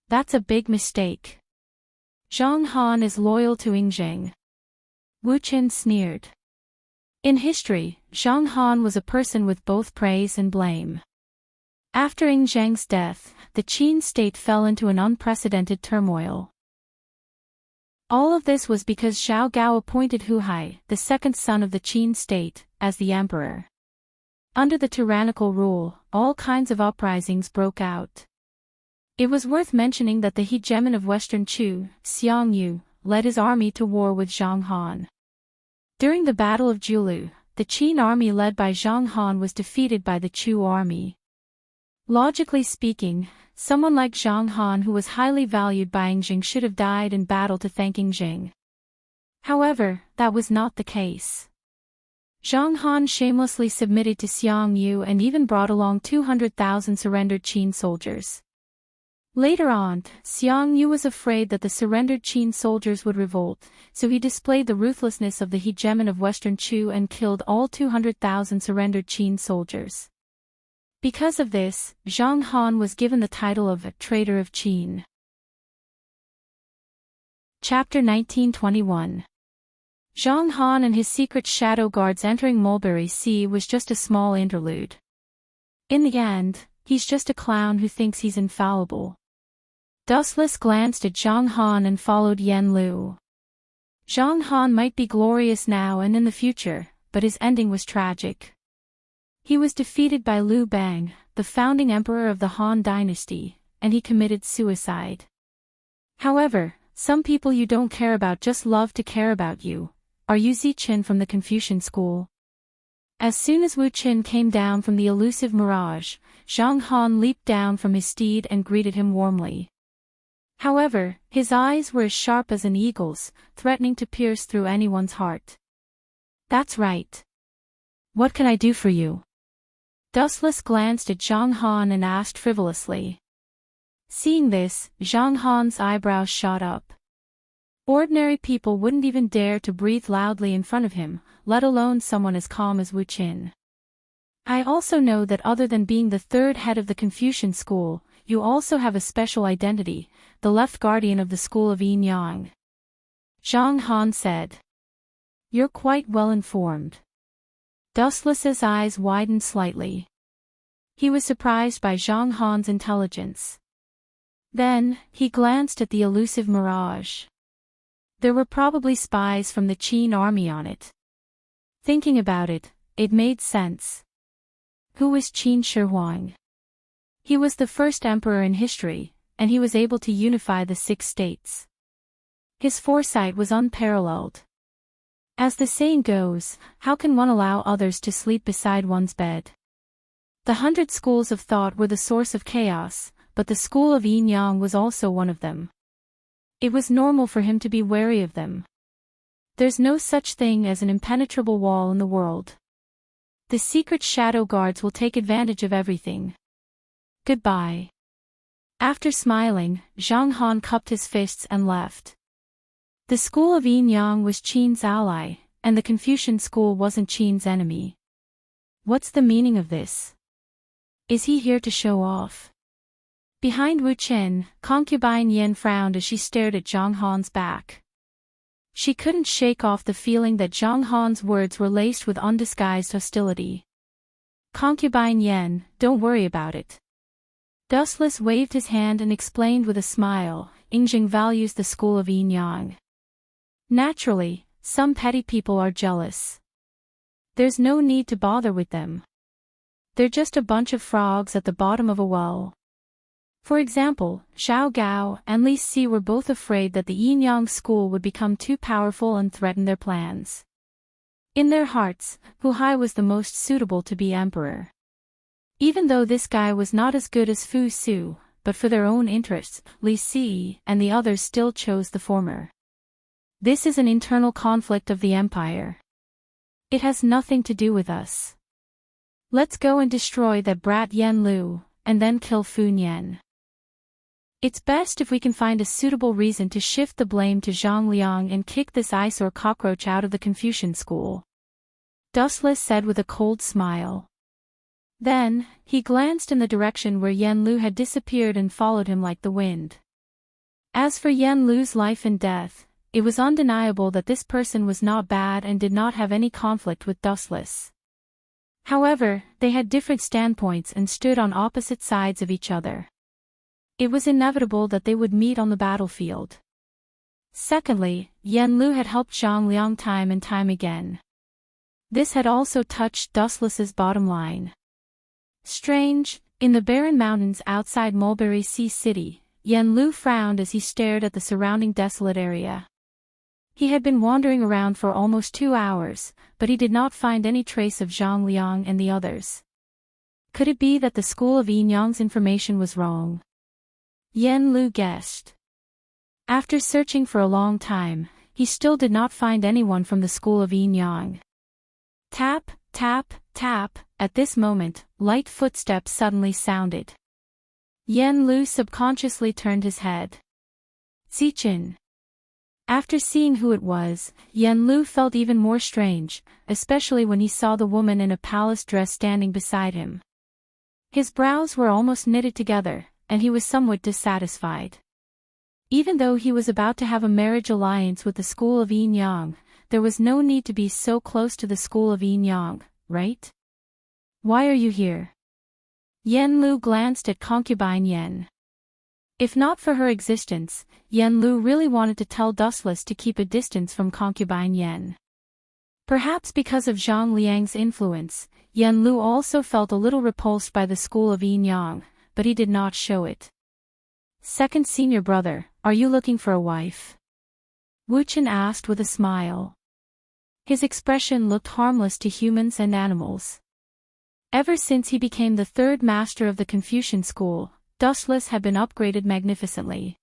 That's a big mistake. Zhang Han is loyal to Zhang. Wu Qin sneered. In history, Zhang Han was a person with both praise and blame. After Zhang's death, the Qin state fell into an unprecedented turmoil. All of this was because Xiao Gao appointed Hu Hai, the second son of the Qin state, as the emperor. Under the tyrannical rule, all kinds of uprisings broke out. It was worth mentioning that the hegemon of Western Chu, Xiang Yu, led his army to war with Zhang Han. During the Battle of Julu, the Qin army led by Zhang Han was defeated by the Chu army. Logically speaking, someone like Zhang Han who was highly valued by Zhang should have died in battle to thank Zhang. However, that was not the case. Zhang Han shamelessly submitted to Xiang Yu and even brought along 200,000 surrendered Qin soldiers. Later on, Xiang Yu was afraid that the surrendered Qin soldiers would revolt, so he displayed the ruthlessness of the hegemon of Western Chu and killed all 200,000 surrendered Qin soldiers. Because of this, Zhang Han was given the title of a traitor of Qin. Chapter 1921. Zhang Han and his secret shadow guards entering Mulberry Sea was just a small interlude. In the end, he's just a clown who thinks he's infallible. Dustless glanced at Zhang Han and followed Yen Lu. Zhang Han might be glorious now and in the future, but his ending was tragic. He was defeated by Liu Bang, the founding emperor of the Han dynasty, and he committed suicide. However, some people you don't care about just love to care about you. Are you Ziqin from the Confucian school? As soon as Wu Qin came down from the elusive mirage, Zhang Han leaped down from his steed and greeted him warmly. However, his eyes were as sharp as an eagle's, threatening to pierce through anyone's heart. That's right. What can I do for you? Dustless glanced at Zhang Han and asked frivolously. Seeing this, Zhang Han's eyebrows shot up. Ordinary people wouldn't even dare to breathe loudly in front of him, let alone someone as calm as Wu Qin. I also know that other than being the third head of the Confucian school, you also have a special identity, the left guardian of the school of Yin Yang. Zhang Han said. You're quite well informed. Dustless's eyes widened slightly. He was surprised by Zhang Han's intelligence. Then, he glanced at the elusive mirage. There were probably spies from the Qin army on it. Thinking about it, it made sense. Who was Qin Shi Huang? He was the first emperor in history, and he was able to unify the 6 states. His foresight was unparalleled. As the saying goes, how can one allow others to sleep beside one's bed? The 100 schools of thought were the source of chaos, but the school of Yin Yang was also one of them. It was normal for him to be wary of them. There's no such thing as an impenetrable wall in the world. The secret shadow guards will take advantage of everything. Goodbye. After smiling, Zhang Han cupped his fists and left. The school of Yin Yang was Qin's ally, and the Confucian school wasn't Qin's enemy. What's the meaning of this? Is he here to show off? Behind Wu Qin, concubine Yin frowned as she stared at Zhang Han's back. She couldn't shake off the feeling that Zhang Han's words were laced with undisguised hostility. Concubine Yin, don't worry about it. Dustless waved his hand and explained with a smile, Yingjing values the school of Yin Yang. Naturally, some petty people are jealous. There's no need to bother with them. They're just a bunch of frogs at the bottom of a well. For example, Xiao Gao and Li Si were both afraid that the Yin Yang school would become too powerful and threaten their plans. In their hearts, Hu Hai was the most suitable to be emperor. Even though this guy was not as good as Fu Su, but for their own interests, Li Si and the others still chose the former. This is an internal conflict of the empire. It has nothing to do with us. Let's go and destroy that brat Yen Lu, and then kill Fu Nian. It's best if we can find a suitable reason to shift the blame to Zhang Liang and kick this eyesore cockroach out of the Confucian school. Dustless said with a cold smile. Then, he glanced in the direction where Yen Lu had disappeared and followed him like the wind. As for Yen Lu's life and death, it was undeniable that this person was not bad and did not have any conflict with Dustless. However, they had different standpoints and stood on opposite sides of each other. It was inevitable that they would meet on the battlefield. Secondly, Yen Lu had helped Zhang Liang time and time again. This had also touched Dustless's bottom line. Strange, in the barren mountains outside Mulberry Sea City, Yen Lu frowned as he stared at the surrounding desolate area. He had been wandering around for almost 2 hours, but he did not find any trace of Zhang Liang and the others. Could it be that the school of Yin Yang's information was wrong? Yen Lu guessed. After searching for a long time, he still did not find anyone from the school of Yin Yang. Tap, tap, tap, at this moment, light footsteps suddenly sounded. Yen Lu subconsciously turned his head. Zichin. After seeing who it was, Yen Lu felt even more strange, especially when he saw the woman in a palace dress standing beside him. His brows were almost knitted together, and he was somewhat dissatisfied. Even though he was about to have a marriage alliance with the school of Yin Yang, there was no need to be so close to the school of Yin Yang, right? Why are you here? Yen Lu glanced at concubine Yen. If not for her existence, Yen Lu really wanted to tell Dustless to keep a distance from concubine Yen. Perhaps because of Zhang Liang's influence, Yen Lu also felt a little repulsed by the school of Yin Yang, but he did not show it. Second senior brother, are you looking for a wife? Wu Chen asked with a smile. His expression looked harmless to humans and animals. Ever since he became the third master of the Confucian school, Dustless had been upgraded magnificently.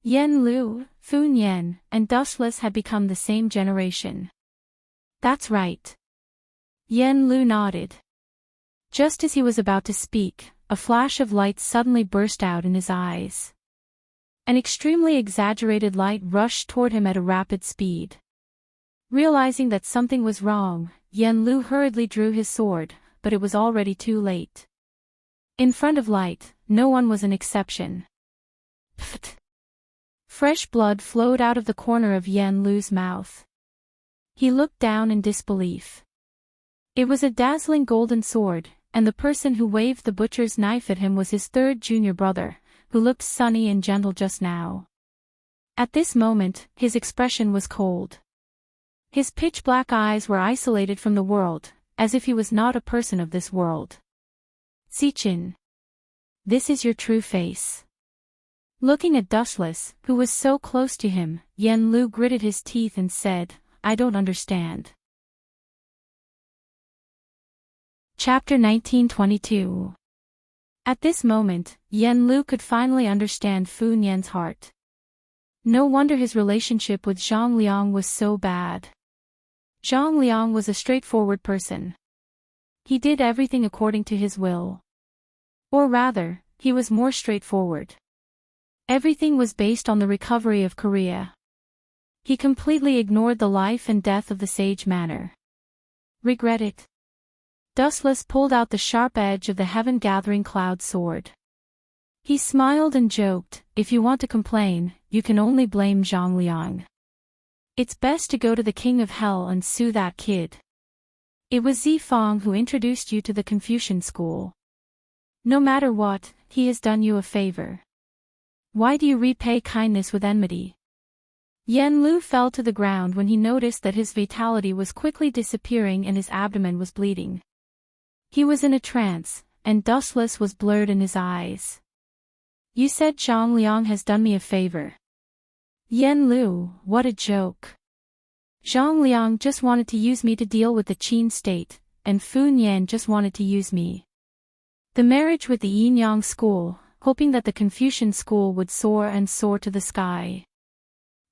Yen Lu, Fu Nian, and Dustless had become the same generation. That's right. Yen Lu nodded. Just as he was about to speak, a flash of light suddenly burst out in his eyes. An extremely exaggerated light rushed toward him at a rapid speed. Realizing that something was wrong, Yen Lu hurriedly drew his sword, but it was already too late. In front of light, no one was an exception. Pfft! Fresh blood flowed out of the corner of Yen Lu's mouth. He looked down in disbelief. It was a dazzling golden sword, and the person who waved the butcher's knife at him was his third junior brother, who looked sunny and gentle just now. At this moment, his expression was cold. His pitch-black eyes were isolated from the world, as if he was not a person of this world. Zichin. This is your true face. Looking at Dustless, who was so close to him, Yen Lu gritted his teeth and said, I don't understand. Chapter 1922. At this moment, Yen Lu could finally understand Fu Nian's heart. No wonder his relationship with Zhang Liang was so bad. Zhang Liang was a straightforward person. He did everything according to his will. Or rather, he was more straightforward. Everything was based on the recovery of Korea. He completely ignored the life and death of the sage manor. Regret it? Dustless pulled out the sharp edge of the heaven-gathering cloud sword. He smiled and joked, if you want to complain, you can only blame Zhang Liang. It's best to go to the king of hell and sue that kid. It was Zifang who introduced you to the Confucian school. No matter what, he has done you a favor. Why do you repay kindness with enmity? Yen Lu fell to the ground when he noticed that his vitality was quickly disappearing and his abdomen was bleeding. He was in a trance, and Dustless was blurred in his eyes. You said Zhang Liang has done me a favor. Yen Lu, what a joke. Zhang Liang just wanted to use me to deal with the Qin state, and Fu Nian just wanted to use me. The marriage with the Yin Yang school, hoping that the Confucian school would soar and soar to the sky.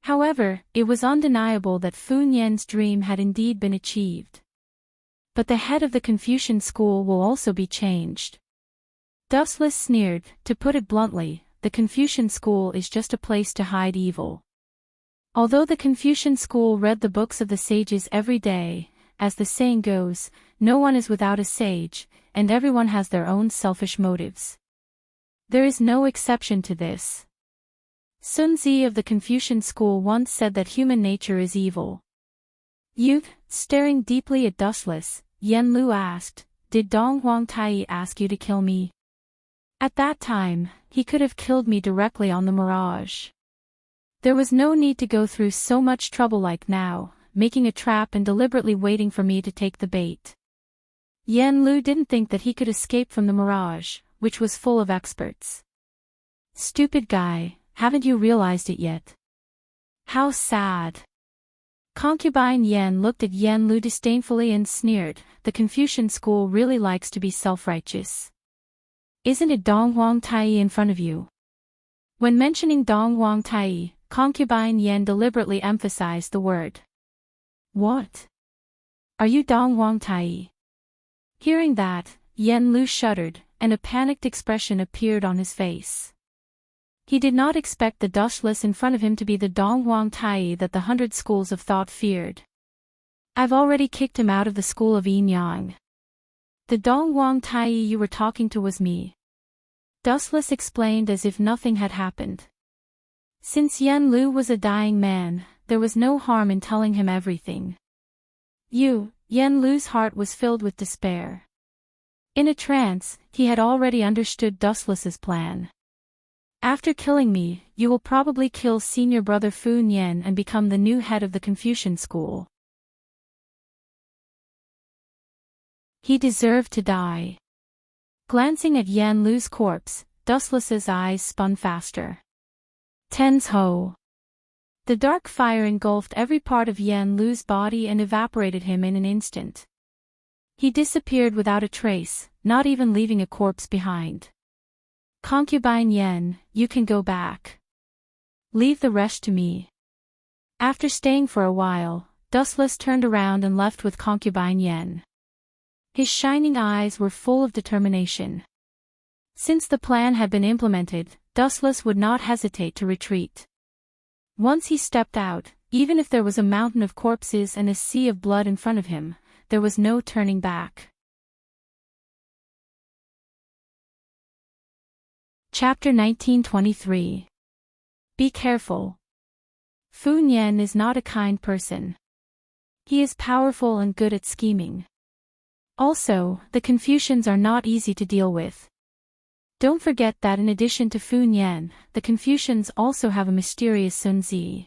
However, it was undeniable that Fu Nian's dream had indeed been achieved. But the head of the Confucian school will also be changed. Dustless sneered, to put it bluntly, the Confucian school is just a place to hide evil. Although the Confucian school read the books of the sages every day, as the saying goes, no one is without a sage, and everyone has their own selfish motives. There is no exception to this. Sun Tzu of the Confucian school once said that human nature is evil. Youth, staring deeply at Dustless, Yen Lu asked, "Did Dong Huang Tai ask you to kill me?" At that time, he could have killed me directly on the mirage. There was no need to go through so much trouble like now, making a trap and deliberately waiting for me to take the bait. Yen Lu didn't think that he could escape from the mirage, which was full of experts. Stupid guy, haven't you realized it yet? How sad. Concubine Yen looked at Yen Lu disdainfully and sneered, the Confucian school really likes to be self-righteous. Isn't it Dong Huang Tai in front of you? When mentioning Dong Huang Tai, Concubine Yen deliberately emphasized the word. What? Are you Dong Huang Tai? Hearing that, Yen Lu shuddered, and a panicked expression appeared on his face. He did not expect the Dustless in front of him to be the Dong Huang Tai that the 100 schools of thought feared. I've already kicked him out of the school of Yin Yang. The Dong Huang Tai you were talking to was me. Dustless explained as if nothing had happened. Since Yen Lu was a dying man, there was no harm in telling him everything. Yen Lu's heart was filled with despair. In a trance, he had already understood Dustless's plan. After killing me, you will probably kill senior brother Fu Nian and become the new head of the Confucian school. He deserved to die. Glancing at Yen Lu's corpse, Dustless's eyes spun faster. Tens Ho. The dark fire engulfed every part of Yen Lu's body and evaporated him in an instant. He disappeared without a trace, not even leaving a corpse behind. Concubine Yen, you can go back. Leave the rest to me. After staying for a while, Dustless turned around and left with Concubine Yen. His shining eyes were full of determination. Since the plan had been implemented, Dustless would not hesitate to retreat. Once he stepped out, even if there was a mountain of corpses and a sea of blood in front of him, there was no turning back. Chapter 1923. Be careful. Fu Nian is not a kind person. He is powerful and good at scheming. Also, the Confucians are not easy to deal with. Don't forget that in addition to Fu Nian, the Confucians also have a mysterious Sun Tzu.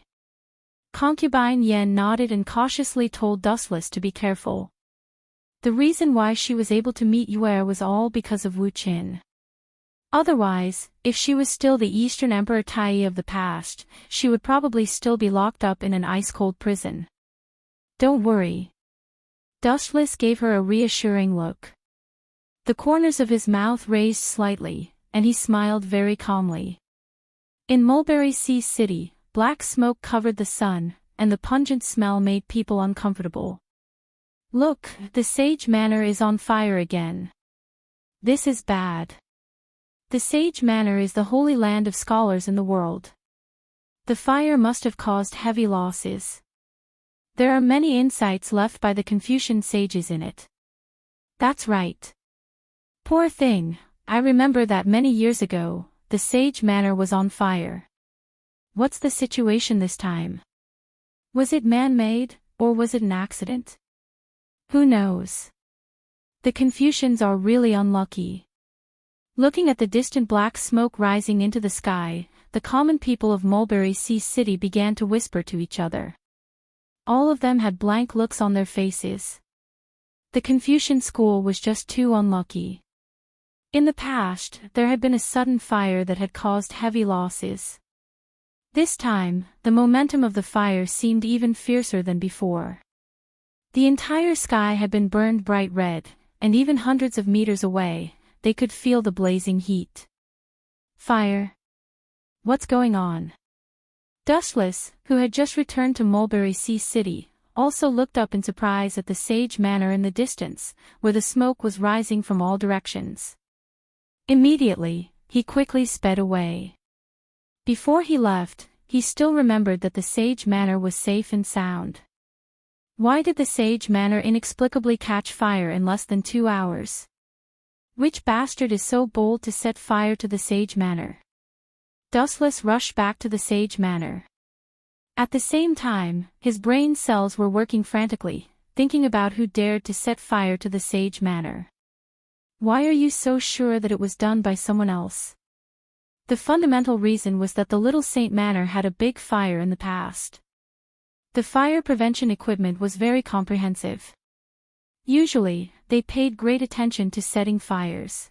Concubine Yen nodded and cautiously told Dustless to be careful. The reason why she was able to meet Yue was all because of Wu Qin. Otherwise, if she was still the Eastern Emperor Tai of the past, she would probably still be locked up in an ice-cold prison. Don't worry. Dustless gave her a reassuring look. The corners of his mouth raised slightly, and he smiled very calmly. In Mulberry Sea City, black smoke covered the sun, and the pungent smell made people uncomfortable. Look, the Sage Manor is on fire again. This is bad. The Sage Manor is the holy land of scholars in the world. The fire must have caused heavy losses. There are many insights left by the Confucian sages in it. That's right. Poor thing, I remember that many years ago, the Sage Manor was on fire. What's the situation this time? Was it man-made, or was it an accident? Who knows? The Confucians are really unlucky. Looking at the distant black smoke rising into the sky, the common people of Mulberry Sea City began to whisper to each other. All of them had blank looks on their faces. The Confucian school was just too unlucky. In the past, there had been a sudden fire that had caused heavy losses. This time, the momentum of the fire seemed even fiercer than before. The entire sky had been burned bright red, and even hundreds of meters away, they could feel the blazing heat. Fire. What's going on? Dustless, who had just returned to Mulberry Sea City, also looked up in surprise at the sage manor in the distance, where the smoke was rising from all directions. Immediately, he quickly sped away. Before he left, he still remembered that the sage manor was safe and sound. Why did the sage manor inexplicably catch fire in less than 2 hours? Which bastard is so bold to set fire to the sage manor? Dustless rushed back to the sage manor. At the same time, his brain cells were working frantically, thinking about who dared to set fire to the sage manor. Why are you so sure that it was done by someone else? The fundamental reason was that the Little Saint Manor had a big fire in the past. The fire prevention equipment was very comprehensive. Usually, they paid great attention to setting fires.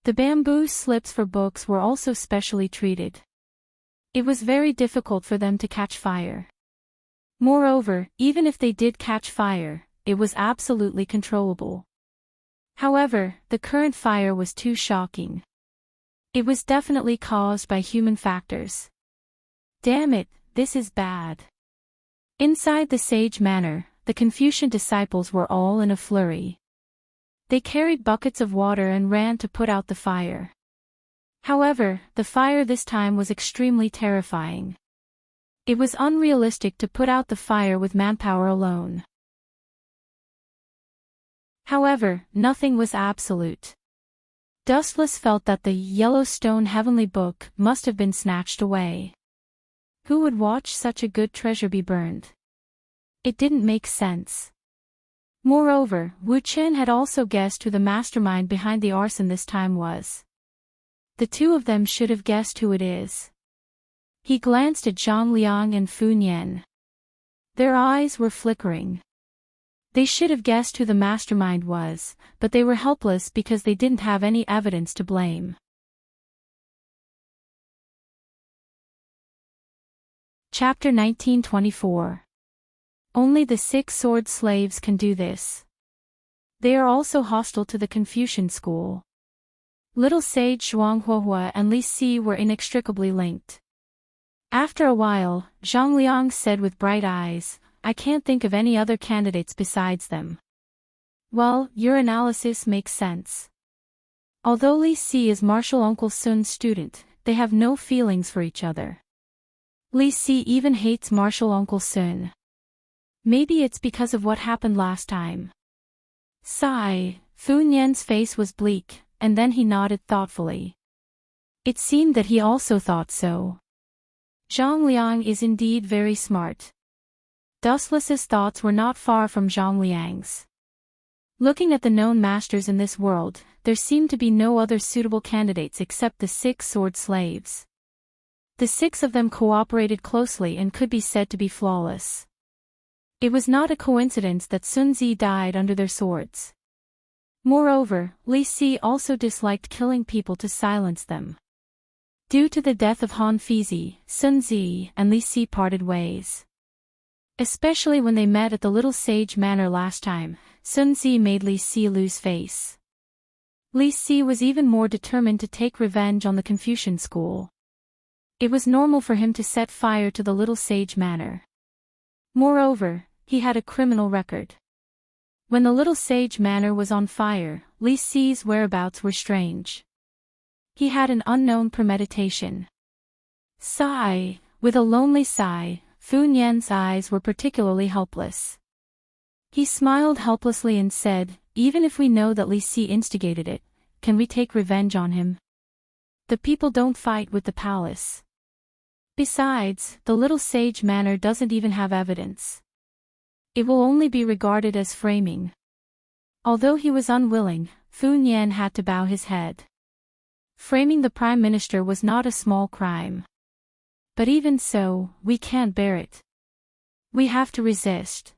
The bamboo slips for books were also specially treated. It was very difficult for them to catch fire. Moreover, even if they did catch fire, it was absolutely controllable. However, the current fire was too shocking. It was definitely caused by human factors. Damn it, this is bad. Inside the sage manor, the Confucian disciples were all in a flurry. They carried buckets of water and ran to put out the fire. However, the fire this time was extremely terrifying. It was unrealistic to put out the fire with manpower alone. However, nothing was absolute. Dustless felt that the Yellowstone Heavenly Book must have been snatched away. Who would watch such a good treasure be burned? It didn't make sense. Moreover, Wu Chen had also guessed who the mastermind behind the arson this time was. The two of them should have guessed who it is. He glanced at Zhang Liang and Fu Nian. Their eyes were flickering. They should have guessed who the mastermind was, but they were helpless because they didn't have any evidence to blame. Chapter 1924. Only the 6 sword slaves can do this. They are also hostile to the Confucian school. Little sage Zhuanghuahua and Li Si were inextricably linked. After a while, Zhang Liang said with bright eyes, "I can't think of any other candidates besides them." Well, your analysis makes sense. Although Li Si is Martial Uncle Sun's student, they have no feelings for each other. Li Si even hates Martial Uncle Sun. Maybe it's because of what happened last time. Sigh, Fu Nian's face was bleak, and then he nodded thoughtfully. It seemed that he also thought so. Zhang Liang is indeed very smart. Dustless's thoughts were not far from Zhang Liang's. Looking at the known masters in this world, there seemed to be no other suitable candidates except the 6 sword slaves. The 6 of them cooperated closely and could be said to be flawless. It was not a coincidence that Sun Zi died under their swords. Moreover, Li Si also disliked killing people to silence them. Due to the death of Han Fizi, Sun Zi and Li Si parted ways. Especially when they met at the Little Sage Manor last time, Sun Zi made Li Si lose face. Li Si was even more determined to take revenge on the Confucian school. It was normal for him to set fire to the Little Sage Manor. Moreover, he had a criminal record. When the Little Sage Manor was on fire, Li Si's whereabouts were strange. He had an unknown premeditation. Sigh, with a lonely sigh, Fu Nian's eyes were particularly helpless. He smiled helplessly and said, "Even if we know that Li Si instigated it, can we take revenge on him? The people don't fight with the palace. Besides, the Little Sage Manor doesn't even have evidence. It will only be regarded as framing." Although he was unwilling, Fu Nian had to bow his head. Framing the Prime Minister was not a small crime. But even so, we can't bear it. We have to resist.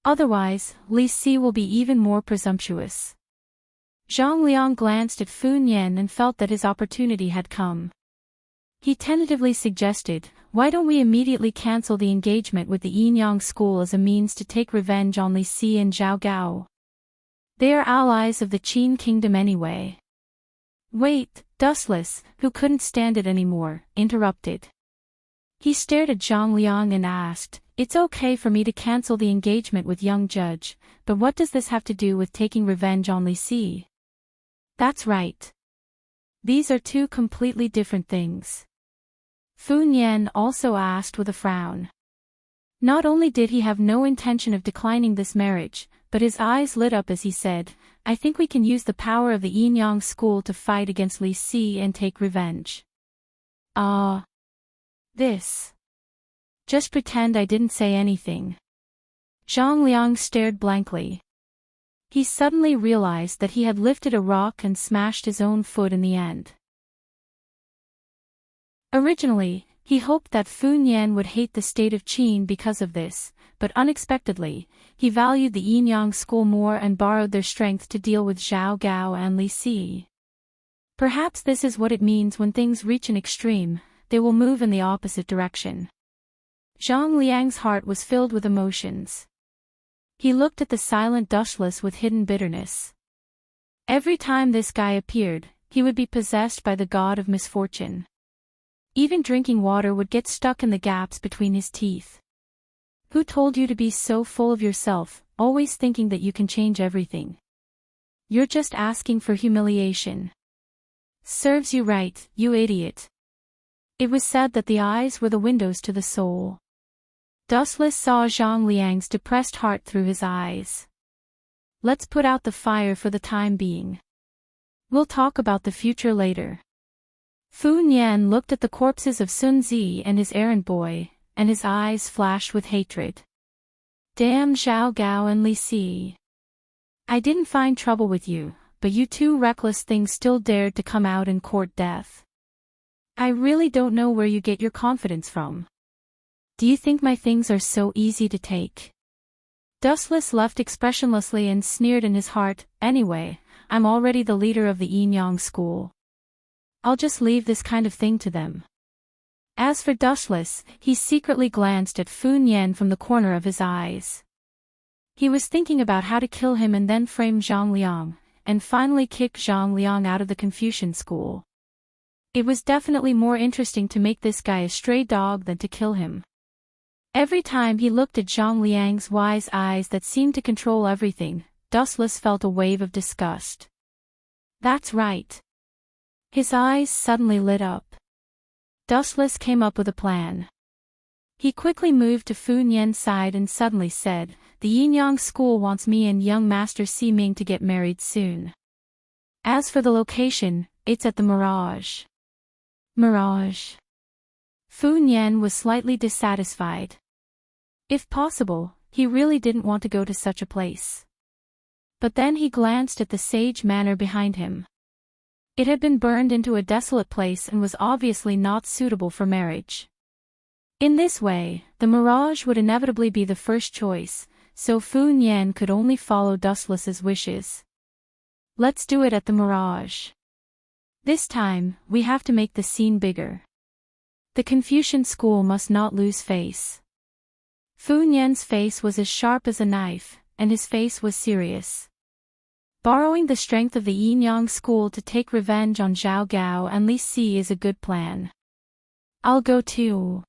Otherwise, Li Si will be even more presumptuous. Zhang Liang glanced at Fu Nian and felt that his opportunity had come. He tentatively suggested, "Why don't we immediately cancel the engagement with the Yinyang school as a means to take revenge on Li Si and Zhao Gao? They are allies of the Qin kingdom anyway." "Wait, Dustless, who couldn't stand it anymore, interrupted. He stared at Zhang Liang and asked, "It's okay for me to cancel the engagement with young Judge, but what does this have to do with taking revenge on Li Si?" "That's right. These are two completely different things." Fu Nian also asked with a frown. Not only did he have no intention of declining this marriage, but his eyes lit up as he said, "I think we can use the power of the Yin-Yang school to fight against Li Si and take revenge." This. Just pretend I didn't say anything. Zhang Liang stared blankly. He suddenly realized that he had lifted a rock and smashed his own foot in the end. Originally, he hoped that Fu Nian would hate the state of Qin because of this, but unexpectedly, he valued the Yin-Yang school more and borrowed their strength to deal with Zhao Gao and Li Si. Perhaps this is what it means when things reach an extreme, they will move in the opposite direction. Zhang Liang's heart was filled with emotions. He looked at the silent Dustless with hidden bitterness. Every time this guy appeared, he would be possessed by the god of misfortune. Even drinking water would get stuck in the gaps between his teeth. Who told you to be so full of yourself, always thinking that you can change everything? You're just asking for humiliation. Serves you right, you idiot. It was said that the eyes were the windows to the soul. Dustless saw Zhang Liang's depressed heart through his eyes. Let's put out the fire for the time being. We'll talk about the future later. Fu Nian looked at the corpses of Sun Zi and his errand boy, and his eyes flashed with hatred. Damn Zhao Gao and Li Si. I didn't find trouble with you, but you two reckless things still dared to come out and court death. I really don't know where you get your confidence from. Do you think my things are so easy to take? Dustless left expressionlessly and sneered in his heart, anyway, I'm already the leader of the Yin-Yang school. I'll just leave this kind of thing to them. As for Dustless, he secretly glanced at Fu Nian from the corner of his eyes. He was thinking about how to kill him and then frame Zhang Liang, and finally kick Zhang Liang out of the Confucian school. It was definitely more interesting to make this guy a stray dog than to kill him. Every time he looked at Zhang Liang's wise eyes that seemed to control everything, Dustless felt a wave of disgust. That's right. His eyes suddenly lit up. Dustless came up with a plan. He quickly moved to Fu Nian's side and suddenly said, "The Yin-Yang school wants me and young Master Si Ming to get married soon. As for the location, it's at the Mirage." Mirage. Fu Nian was slightly dissatisfied. If possible, he really didn't want to go to such a place. But then he glanced at the sage manor behind him. It had been burned into a desolate place and was obviously not suitable for marriage. In this way, the Mirage would inevitably be the first choice, so Fu Nian could only follow Dustless's wishes. Let's do it at the Mirage. This time, we have to make the scene bigger. The Confucian school must not lose face. Fu Nian's face was as sharp as a knife, and his face was serious. Borrowing the strength of the Yin-Yang school to take revenge on Zhao Gao and Li Si is a good plan. I'll go too.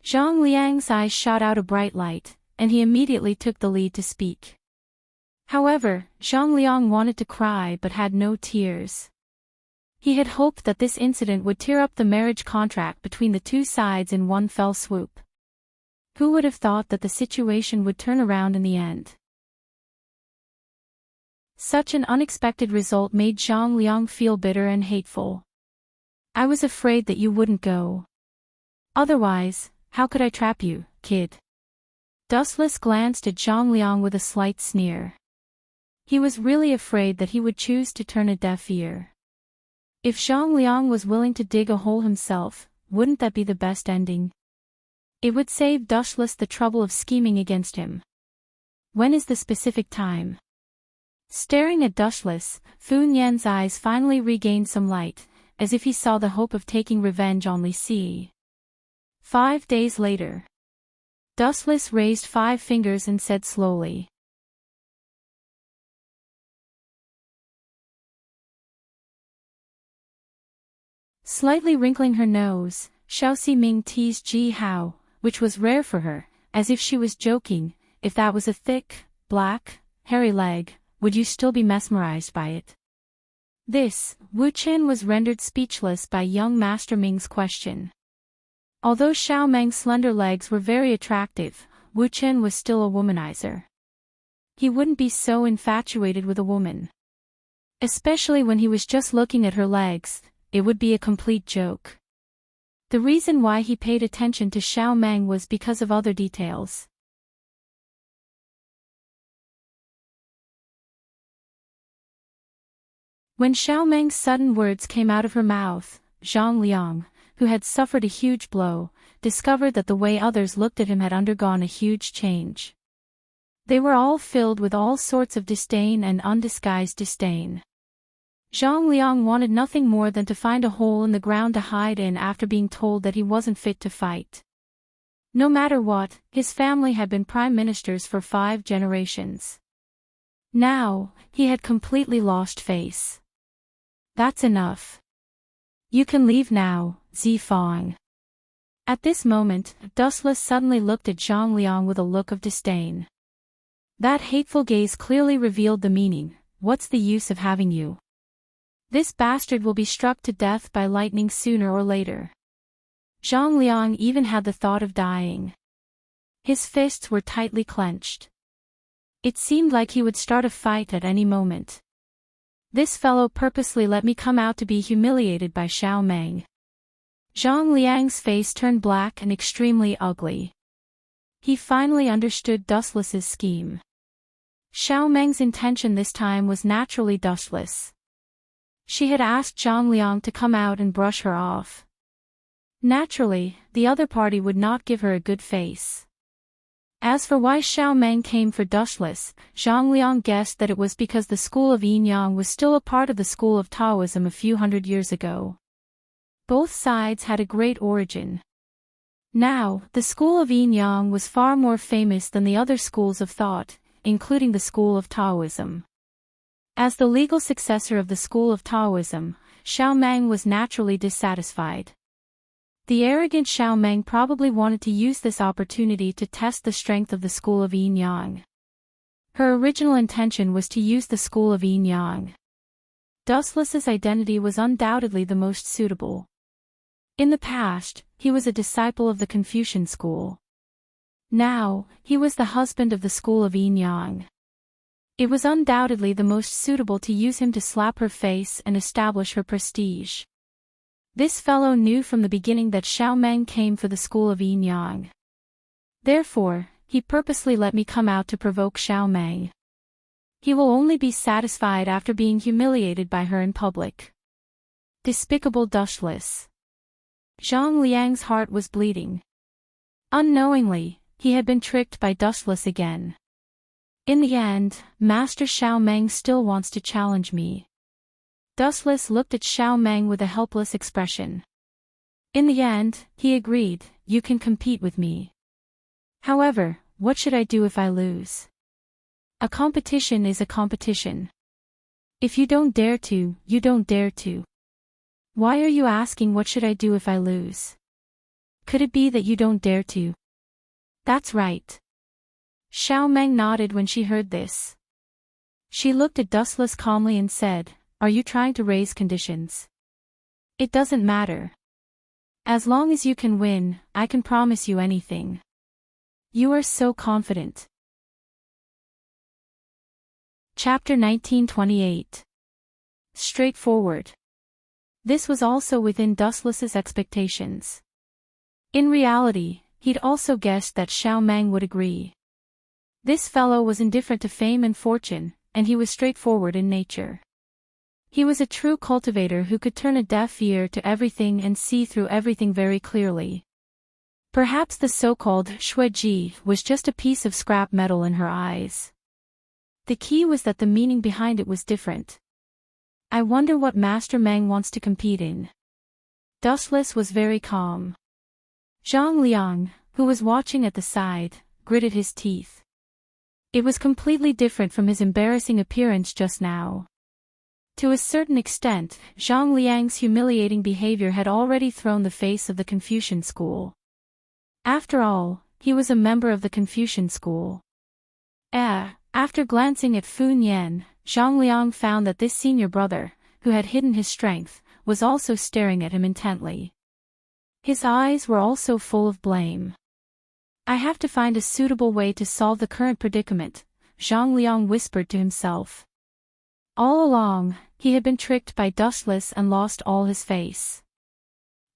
Zhang Liang's eyes shot out a bright light, and he immediately took the lead to speak. However, Zhang Liang wanted to cry but had no tears. He had hoped that this incident would tear up the marriage contract between the two sides in one fell swoop. Who would have thought that the situation would turn around in the end? Such an unexpected result made Zhang Liang feel bitter and hateful. I was afraid that you wouldn't go. Otherwise, how could I trap you, kid? Dustless glanced at Zhang Liang with a slight sneer. He was really afraid that he would choose to turn a deaf ear. If Zhang Liang was willing to dig a hole himself, wouldn't that be the best ending? It would save Dustless the trouble of scheming against him. When is the specific time? Staring at Dustless, Fu Nian's eyes finally regained some light, as if he saw the hope of taking revenge on Li Si. 5 days later. Dustless raised 5 fingers and said slowly, Slightly wrinkling her nose, Xiao Ximing teased Ji Hao, which was rare for her, as if she was joking. If that was a thick, black, hairy leg, would you still be mesmerized by it? This, Wu Qian was rendered speechless by young Master Ming's question. Although Xiao Meng's slender legs were very attractive, Wu Qian was still a womanizer. He wouldn't be so infatuated with a woman. Especially when he was just looking at her legs, it would be a complete joke. The reason why he paid attention to Xiao Meng was because of other details. When Xiao Meng's sudden words came out of her mouth, Zhang Liang, who had suffered a huge blow, discovered that the way others looked at him had undergone a huge change. They were all filled with all sorts of disdain and undisguised disdain. Zhang Liang wanted nothing more than to find a hole in the ground to hide in after being told that he wasn't fit to fight. No matter what, his family had been prime ministers for 5 generations. Now, he had completely lost face. That's enough. You can leave now, Zifang. At this moment, Dustless suddenly looked at Zhang Liang with a look of disdain. That hateful gaze clearly revealed the meaning. What's the use of having you? This bastard will be struck to death by lightning sooner or later. Zhang Liang even had the thought of dying. His fists were tightly clenched. It seemed like he would start a fight at any moment. This fellow purposely let me come out to be humiliated by Xiao Meng. Zhang Liang's face turned black and extremely ugly. He finally understood Dustless's scheme. Xiao Meng's intention this time was naturally dustless. She had asked Zhang Liang to come out and brush her off. Naturally, the other party would not give her a good face. As for why Xiao Meng came for Dustless, Zhang Liang guessed that it was because the school of Yin Yang was still a part of the school of Taoism a few hundred years ago. Both sides had a great origin. Now, the school of Yin Yang was far more famous than the other schools of thought, including the school of Taoism. As the legal successor of the school of Taoism, Xiao Meng was naturally dissatisfied. The arrogant Xiao Meng probably wanted to use this opportunity to test the strength of the school of Yin Yang. Her original intention was to use the school of Yin Yang. Dustless's identity was undoubtedly the most suitable. In the past, he was a disciple of the Confucian school. Now, he was the husband of the school of Yin Yang. It was undoubtedly the most suitable to use him to slap her face and establish her prestige. This fellow knew from the beginning that Xiao Meng came for the school of Yin Yang. Therefore, he purposely let me come out to provoke Xiao Meng. He will only be satisfied after being humiliated by her in public. Despicable Dustless. Zhang Liang's heart was bleeding. Unknowingly, he had been tricked by Dustless again. In the end, Master Xiao Meng still wants to challenge me. Dustless looked at Xiao Meng with a helpless expression. In the end, he agreed, you can compete with me. However, what should I do if I lose? A competition is a competition. If you don't dare to, you don't dare to. Why are you asking what should I do if I lose? Could it be that you don't dare to? That's right. Xiao Meng nodded when she heard this. She looked at Dustless calmly and said, are you trying to raise conditions? It doesn't matter. As long as you can win, I can promise you anything. You are so confident. Chapter 1928. Straightforward. This was also within Dustless's expectations. In reality, he'd also guessed that Xiao Meng would agree. This fellow was indifferent to fame and fortune, and he was straightforward in nature. He was a true cultivator who could turn a deaf ear to everything and see through everything very clearly. Perhaps the so-called Shuiji was just a piece of scrap metal in her eyes. The key was that the meaning behind it was different. I wonder what Master Meng wants to compete in. Dustless was very calm. Zhang Liang, who was watching at the side, gritted his teeth. It was completely different from his embarrassing appearance just now. To a certain extent, Zhang Liang's humiliating behavior had already thrown the face of the Confucian school. After all, he was a member of the Confucian school. After glancing at Fu Nian, Zhang Liang found that this senior brother, who had hidden his strength, was also staring at him intently. His eyes were also full of blame. I have to find a suitable way to solve the current predicament, Zhang Liang whispered to himself. All along, he had been tricked by Dustless and lost all his face.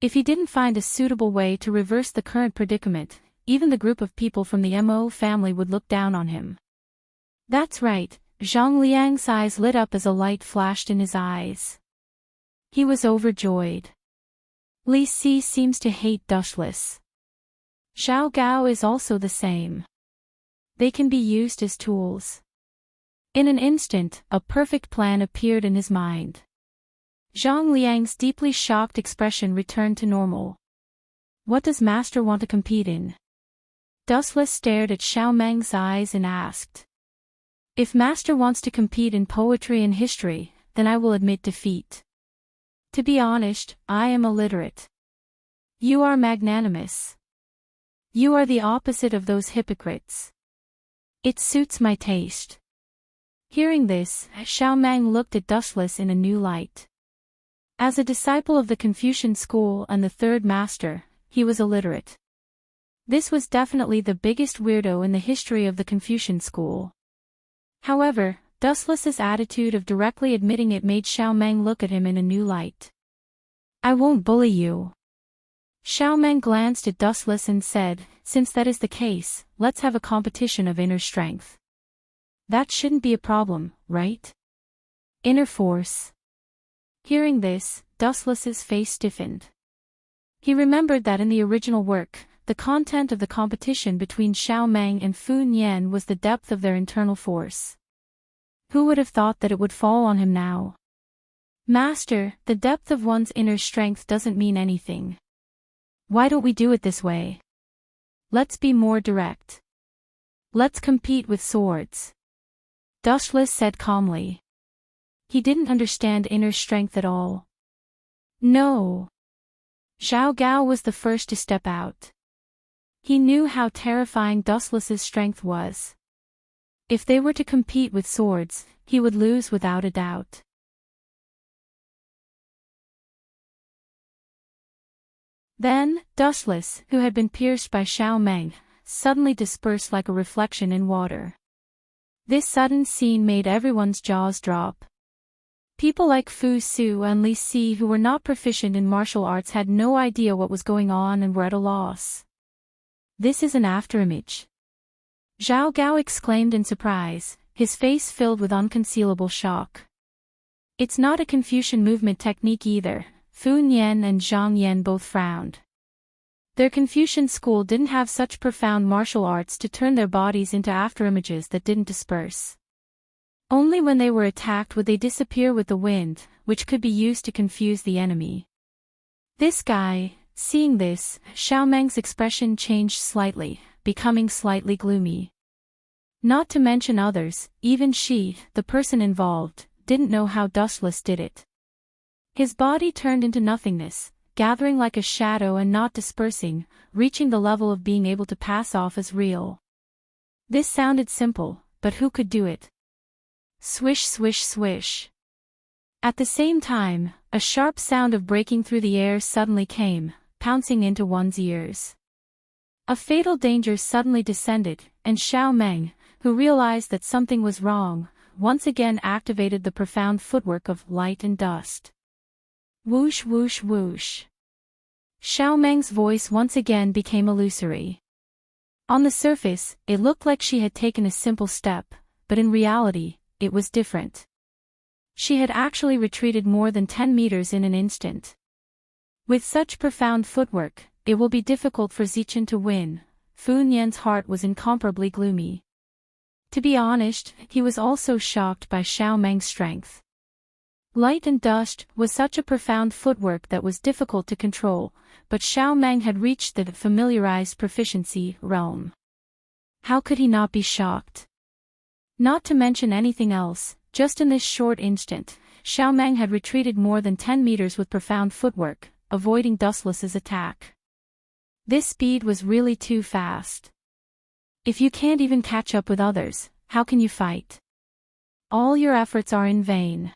If he didn't find a suitable way to reverse the current predicament, even the group of people from the Mo family would look down on him. That's right, Zhang Liang's eyes lit up as a light flashed in his eyes. He was overjoyed. Li Si seems to hate Dustless. Xiao Gao is also the same. They can be used as tools. In an instant, a perfect plan appeared in his mind. Zhang Liang's deeply shocked expression returned to normal. What does Master want to compete in? Dustless stared at Xiao Meng's eyes and asked. If Master wants to compete in poetry and history, then I will admit defeat. To be honest, I am illiterate. You are magnanimous. You are the opposite of those hypocrites. It suits my taste. Hearing this, Xiao Meng looked at Dustless in a new light. As a disciple of the Confucian school and the third master, he was illiterate. This was definitely the biggest weirdo in the history of the Confucian school. However, Dustless's attitude of directly admitting it made Xiao Meng look at him in a new light. I won't bully you. Xiao Meng glanced at Dustless and said, since that is the case, let's have a competition of inner strength. That shouldn't be a problem, right? Inner force. Hearing this, Dustless's face stiffened. He remembered that in the original work, the content of the competition between Xiao Meng and Fu Nian was the depth of their internal force. Who would have thought that it would fall on him now? Master, the depth of one's inner strength doesn't mean anything. Why don't we do it this way? Let's be more direct. Let's compete with swords. Dustless said calmly. He didn't understand inner strength at all. No. Xiao Gao was the first to step out. He knew how terrifying Dustless's strength was. If they were to compete with swords, he would lose without a doubt. Then, Dustless, who had been pierced by Xiao Meng, suddenly dispersed like a reflection in water. This sudden scene made everyone's jaws drop. People like Fu Su and Li Si who were not proficient in martial arts had no idea what was going on and were at a loss. This is an afterimage. Zhao Gao exclaimed in surprise, his face filled with unconcealable shock. It's not a Confucian movement technique either. Fu Nian and Zhang Yan both frowned. Their Confucian school didn't have such profound martial arts to turn their bodies into afterimages that didn't disperse. Only when they were attacked would they disappear with the wind, which could be used to confuse the enemy. This guy, seeing this, Xiao Meng's expression changed slightly, becoming slightly gloomy. Not to mention others, even she, the person involved, didn't know how Dustless did it. His body turned into nothingness, gathering like a shadow and not dispersing, reaching the level of being able to pass off as real. This sounded simple, but who could do it? Swish swish swish. At the same time, a sharp sound of breaking through the air suddenly came, pouncing into one's ears. A fatal danger suddenly descended, and Xiao Meng, who realized that something was wrong, once again activated the profound footwork of light and dust. Whoosh whoosh whoosh. Xiao Meng's voice once again became illusory. On the surface, it looked like she had taken a simple step, but in reality, it was different. She had actually retreated more than 10 meters in an instant. With such profound footwork, it will be difficult for Zichen to win. Fu Nian's heart was incomparably gloomy. To be honest, he was also shocked by Xiao Meng's strength. Light and dust was such a profound footwork that was difficult to control, but Xiao Meng had reached the familiarized proficiency realm. How could he not be shocked? Not to mention anything else, just in this short instant, Xiaomeng had retreated more than 10 meters with profound footwork, avoiding Dustless's attack. This speed was really too fast. If you can't even catch up with others, how can you fight? All your efforts are in vain.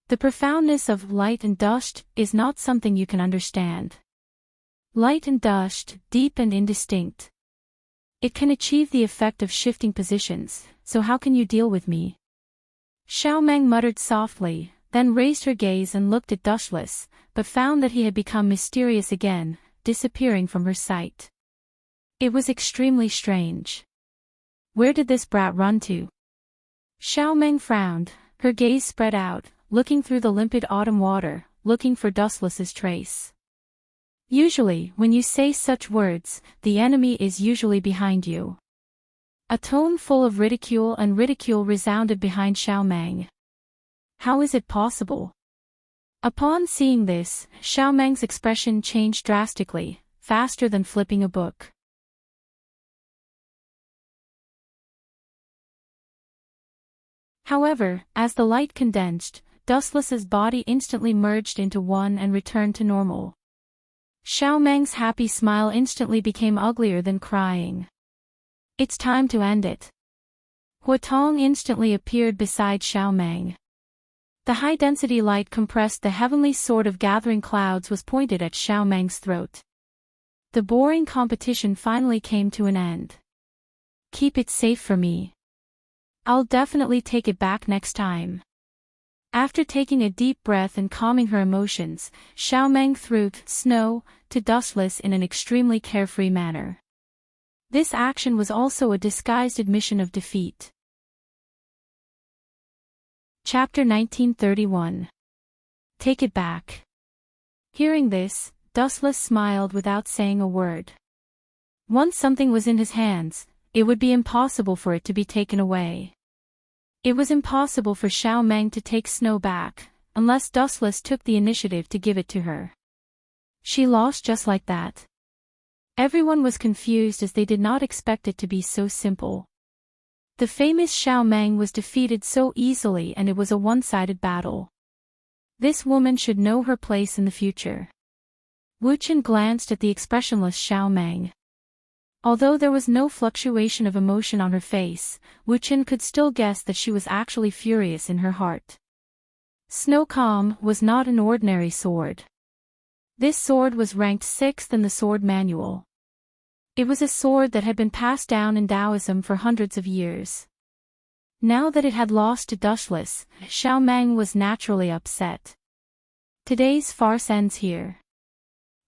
The profoundness of light and dust is not something you can understand. Light and dust, deep and indistinct. It can achieve the effect of shifting positions, so how can you deal with me? Xiaomeng muttered softly, then raised her gaze and looked at Dustless, but found that he had become mysterious again, disappearing from her sight. It was extremely strange. Where did this brat run to? Xiaomeng frowned, her gaze spread out, looking through the limpid autumn water, looking for Dustless's trace. Usually, when you say such words, the enemy is usually behind you. A tone full of ridicule resounded behind Xiaomeng. How is it possible? Upon seeing this, Xiaomeng's expression changed drastically, faster than flipping a book. However, as the light condensed, Dustless's body instantly merged into one and returned to normal. Xiaomeng's happy smile instantly became uglier than crying. It's time to end it. Huatong instantly appeared beside Xiaomeng. The high-density light compressed the heavenly sword of gathering clouds was pointed at Xiaomeng's throat. The boring competition finally came to an end. Keep it safe for me. I'll definitely take it back next time. After taking a deep breath and calming her emotions, Xiaomeng threw snow to Dustless in an extremely carefree manner. This action was also a disguised admission of defeat. Chapter 1931. Take it back. Hearing this, Dustless smiled without saying a word. Once something was in his hands, it would be impossible for it to be taken away. It was impossible for Xiaomeng to take snow back, unless Dustless took the initiative to give it to her. She lost just like that. Everyone was confused as they did not expect it to be so simple. The famous Xiaomeng was defeated so easily and it was a one-sided battle. This woman should know her place in the future. Wu Chen glanced at the expressionless Xiaomeng. Although there was no fluctuation of emotion on her face, Wu Chen could still guess that she was actually furious in her heart. Snow Calm was not an ordinary sword. This sword was ranked 6th in the sword manual. It was a sword that had been passed down in Taoism for hundreds of years. Now that it had lost to Dustless, Xiaomeng was naturally upset. Today's farce ends here.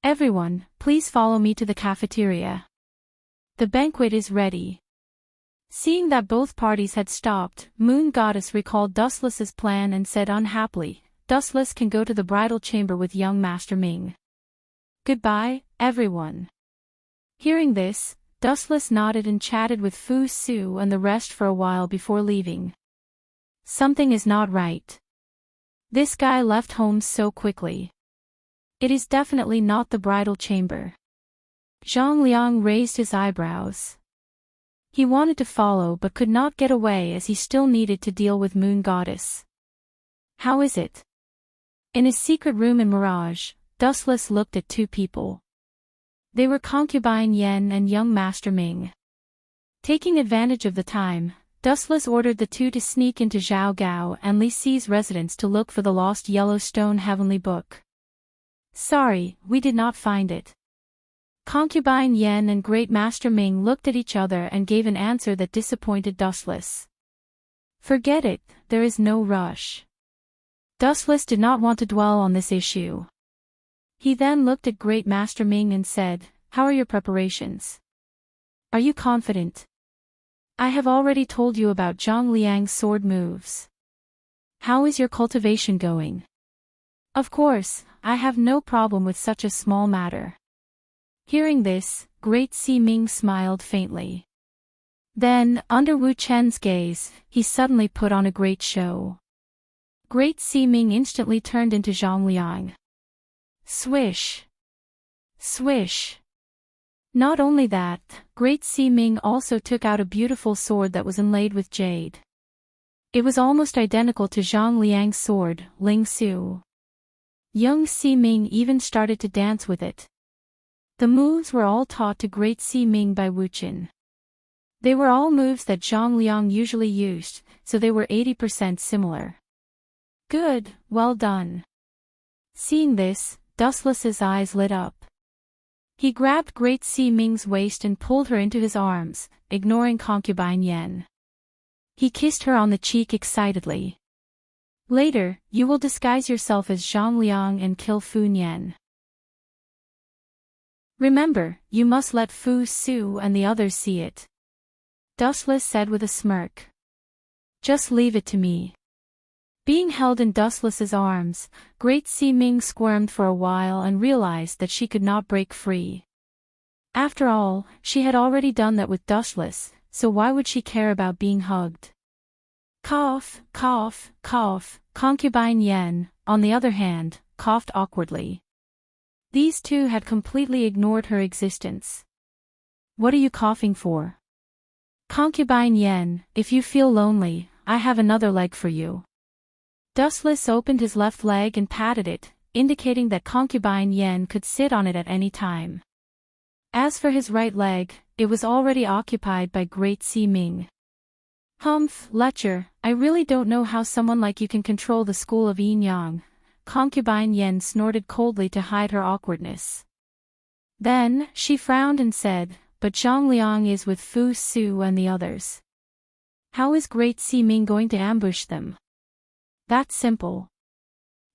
Everyone, please follow me to the cafeteria. The banquet is ready. Seeing that both parties had stopped, Moon Goddess recalled Dustless's plan and said unhappily, Dustless can go to the bridal chamber with young Master Ming. Goodbye, everyone. Hearing this, Dustless nodded and chatted with Fu Su and the rest for a while before leaving. Something is not right. This guy left home so quickly. It is definitely not the bridal chamber. Zhang Liang raised his eyebrows. He wanted to follow but could not get away as he still needed to deal with Moon Goddess. How is it? In a secret room in Mirage, Dustless looked at two people. They were concubine Yen and young Master Ming. Taking advantage of the time, Dustless ordered the two to sneak into Zhao Gao and Li Si's residence to look for the lost Yellowstone Heavenly Book. Sorry, we did not find it. Concubine Yen and Great Master Ming looked at each other and gave an answer that disappointed Dustless. Forget it, there is no rush. Dustless did not want to dwell on this issue. He then looked at Great Master Ming and said, How are your preparations? Are you confident? I have already told you about Zhang Liang's sword moves. How is your cultivation going? Of course, I have no problem with such a small matter. Hearing this, Great Si Ming smiled faintly. Then, under Wu Chen's gaze, he suddenly put on a great show. Great Si Ming instantly turned into Zhang Liang. Swish! Swish! Not only that, Great Si Ming also took out a beautiful sword that was inlaid with jade. It was almost identical to Zhang Liang's sword, Ling Su. Young Si-Ming even started to dance with it. The moves were all taught to great Si-Ming by Wu Qin. They were all moves that Zhang Liang usually used, so they were 80% similar. Good, well done. Seeing this, Dustless's eyes lit up. He grabbed Great Si-Ming's waist and pulled her into his arms, ignoring concubine Yen. He kissed her on the cheek excitedly. Later, you will disguise yourself as Zhang Liang and kill Fu Nian. Remember, you must let Fu Su and the others see it. Dustless said with a smirk. Just leave it to me. Being held in Dustless's arms, Great Si-Ming squirmed for a while and realized that she could not break free. After all, she had already done that with Dustless, so why would she care about being hugged? Cough, cough, cough. Concubine Yen, on the other hand, coughed awkwardly. These two had completely ignored her existence. What are you coughing for? Concubine Yen, if you feel lonely, I have another leg for you. Dustless opened his left leg and patted it, indicating that concubine Yen could sit on it at any time. As for his right leg, it was already occupied by Great Si-Ming. Humph, Lecher, I really don't know how someone like you can control the school of Yin Yang. Concubine Yen snorted coldly to hide her awkwardness. Then, she frowned and said, but Zhang Liang is with Fu Su and the others. How is Great Si-Ming going to ambush them? That's simple.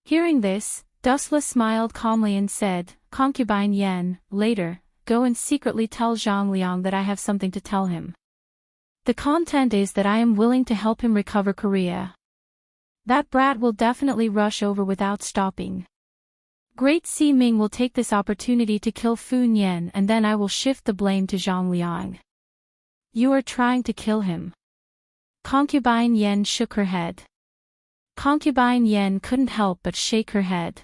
Hearing this, Dustless smiled calmly and said, Concubine Yen, later, go and secretly tell Zhang Liang that I have something to tell him. The content is that I am willing to help him recover Korea. That brat will definitely rush over without stopping. Great Si-Ming will take this opportunity to kill Fu Nian and then I will shift the blame to Zhang Liang. You are trying to kill him. Concubine Yen shook her head. Concubine Yen couldn't help but shake her head.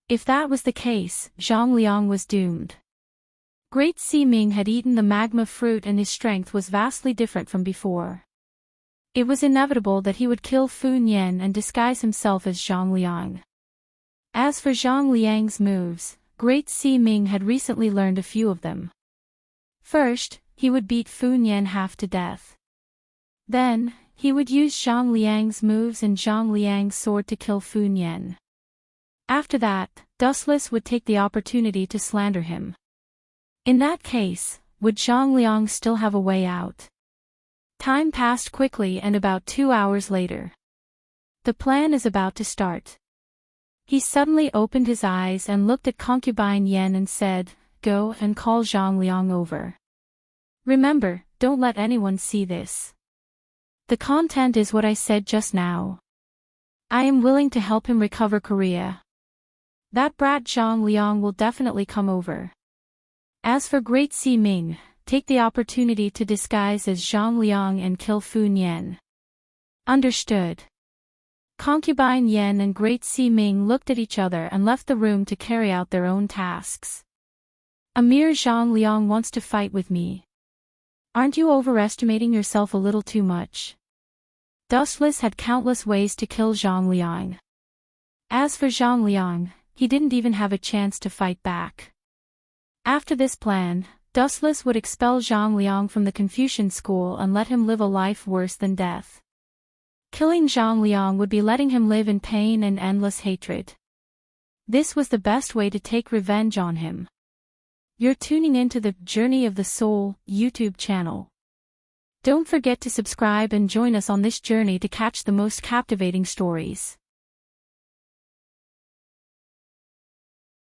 If that was the case, Zhang Liang was doomed. Great Si-Ming had eaten the magma fruit and his strength was vastly different from before. It was inevitable that he would kill Fu Nian and disguise himself as Zhang Liang. As for Zhang Liang's moves, Great Si-Ming had recently learned a few of them. First, he would beat Fu Nian half to death. Then, he would use Zhang Liang's moves and Zhang Liang's sword to kill Fu Nian. After that, Dustless would take the opportunity to slander him. In that case, would Zhang Liang still have a way out? Time passed quickly and about 2 hours later. The plan is about to start. He suddenly opened his eyes and looked at concubine Yen and said, Go and call Zhang Liang over. Remember, don't let anyone see this. The content is what I said just now. I am willing to help him recover Korea. That brat Zhang Liang will definitely come over. As for Great Si-Ming, take the opportunity to disguise as Zhang Liang and kill Fu Nian. Understood. Concubine Yen and Great Si-Ming looked at each other and left the room to carry out their own tasks. A mere Zhang Liang wants to fight with me. Aren't you overestimating yourself a little too much? Dustless had countless ways to kill Zhang Liang. As for Zhang Liang, he didn't even have a chance to fight back. After this plan, Dustless would expel Zhang Liang from the Confucian school and let him live a life worse than death. Killing Zhang Liang would be letting him live in pain and endless hatred. This was the best way to take revenge on him. You're tuning into the Journey of the Soul YouTube channel. Don't forget to subscribe and join us on this journey to catch the most captivating stories.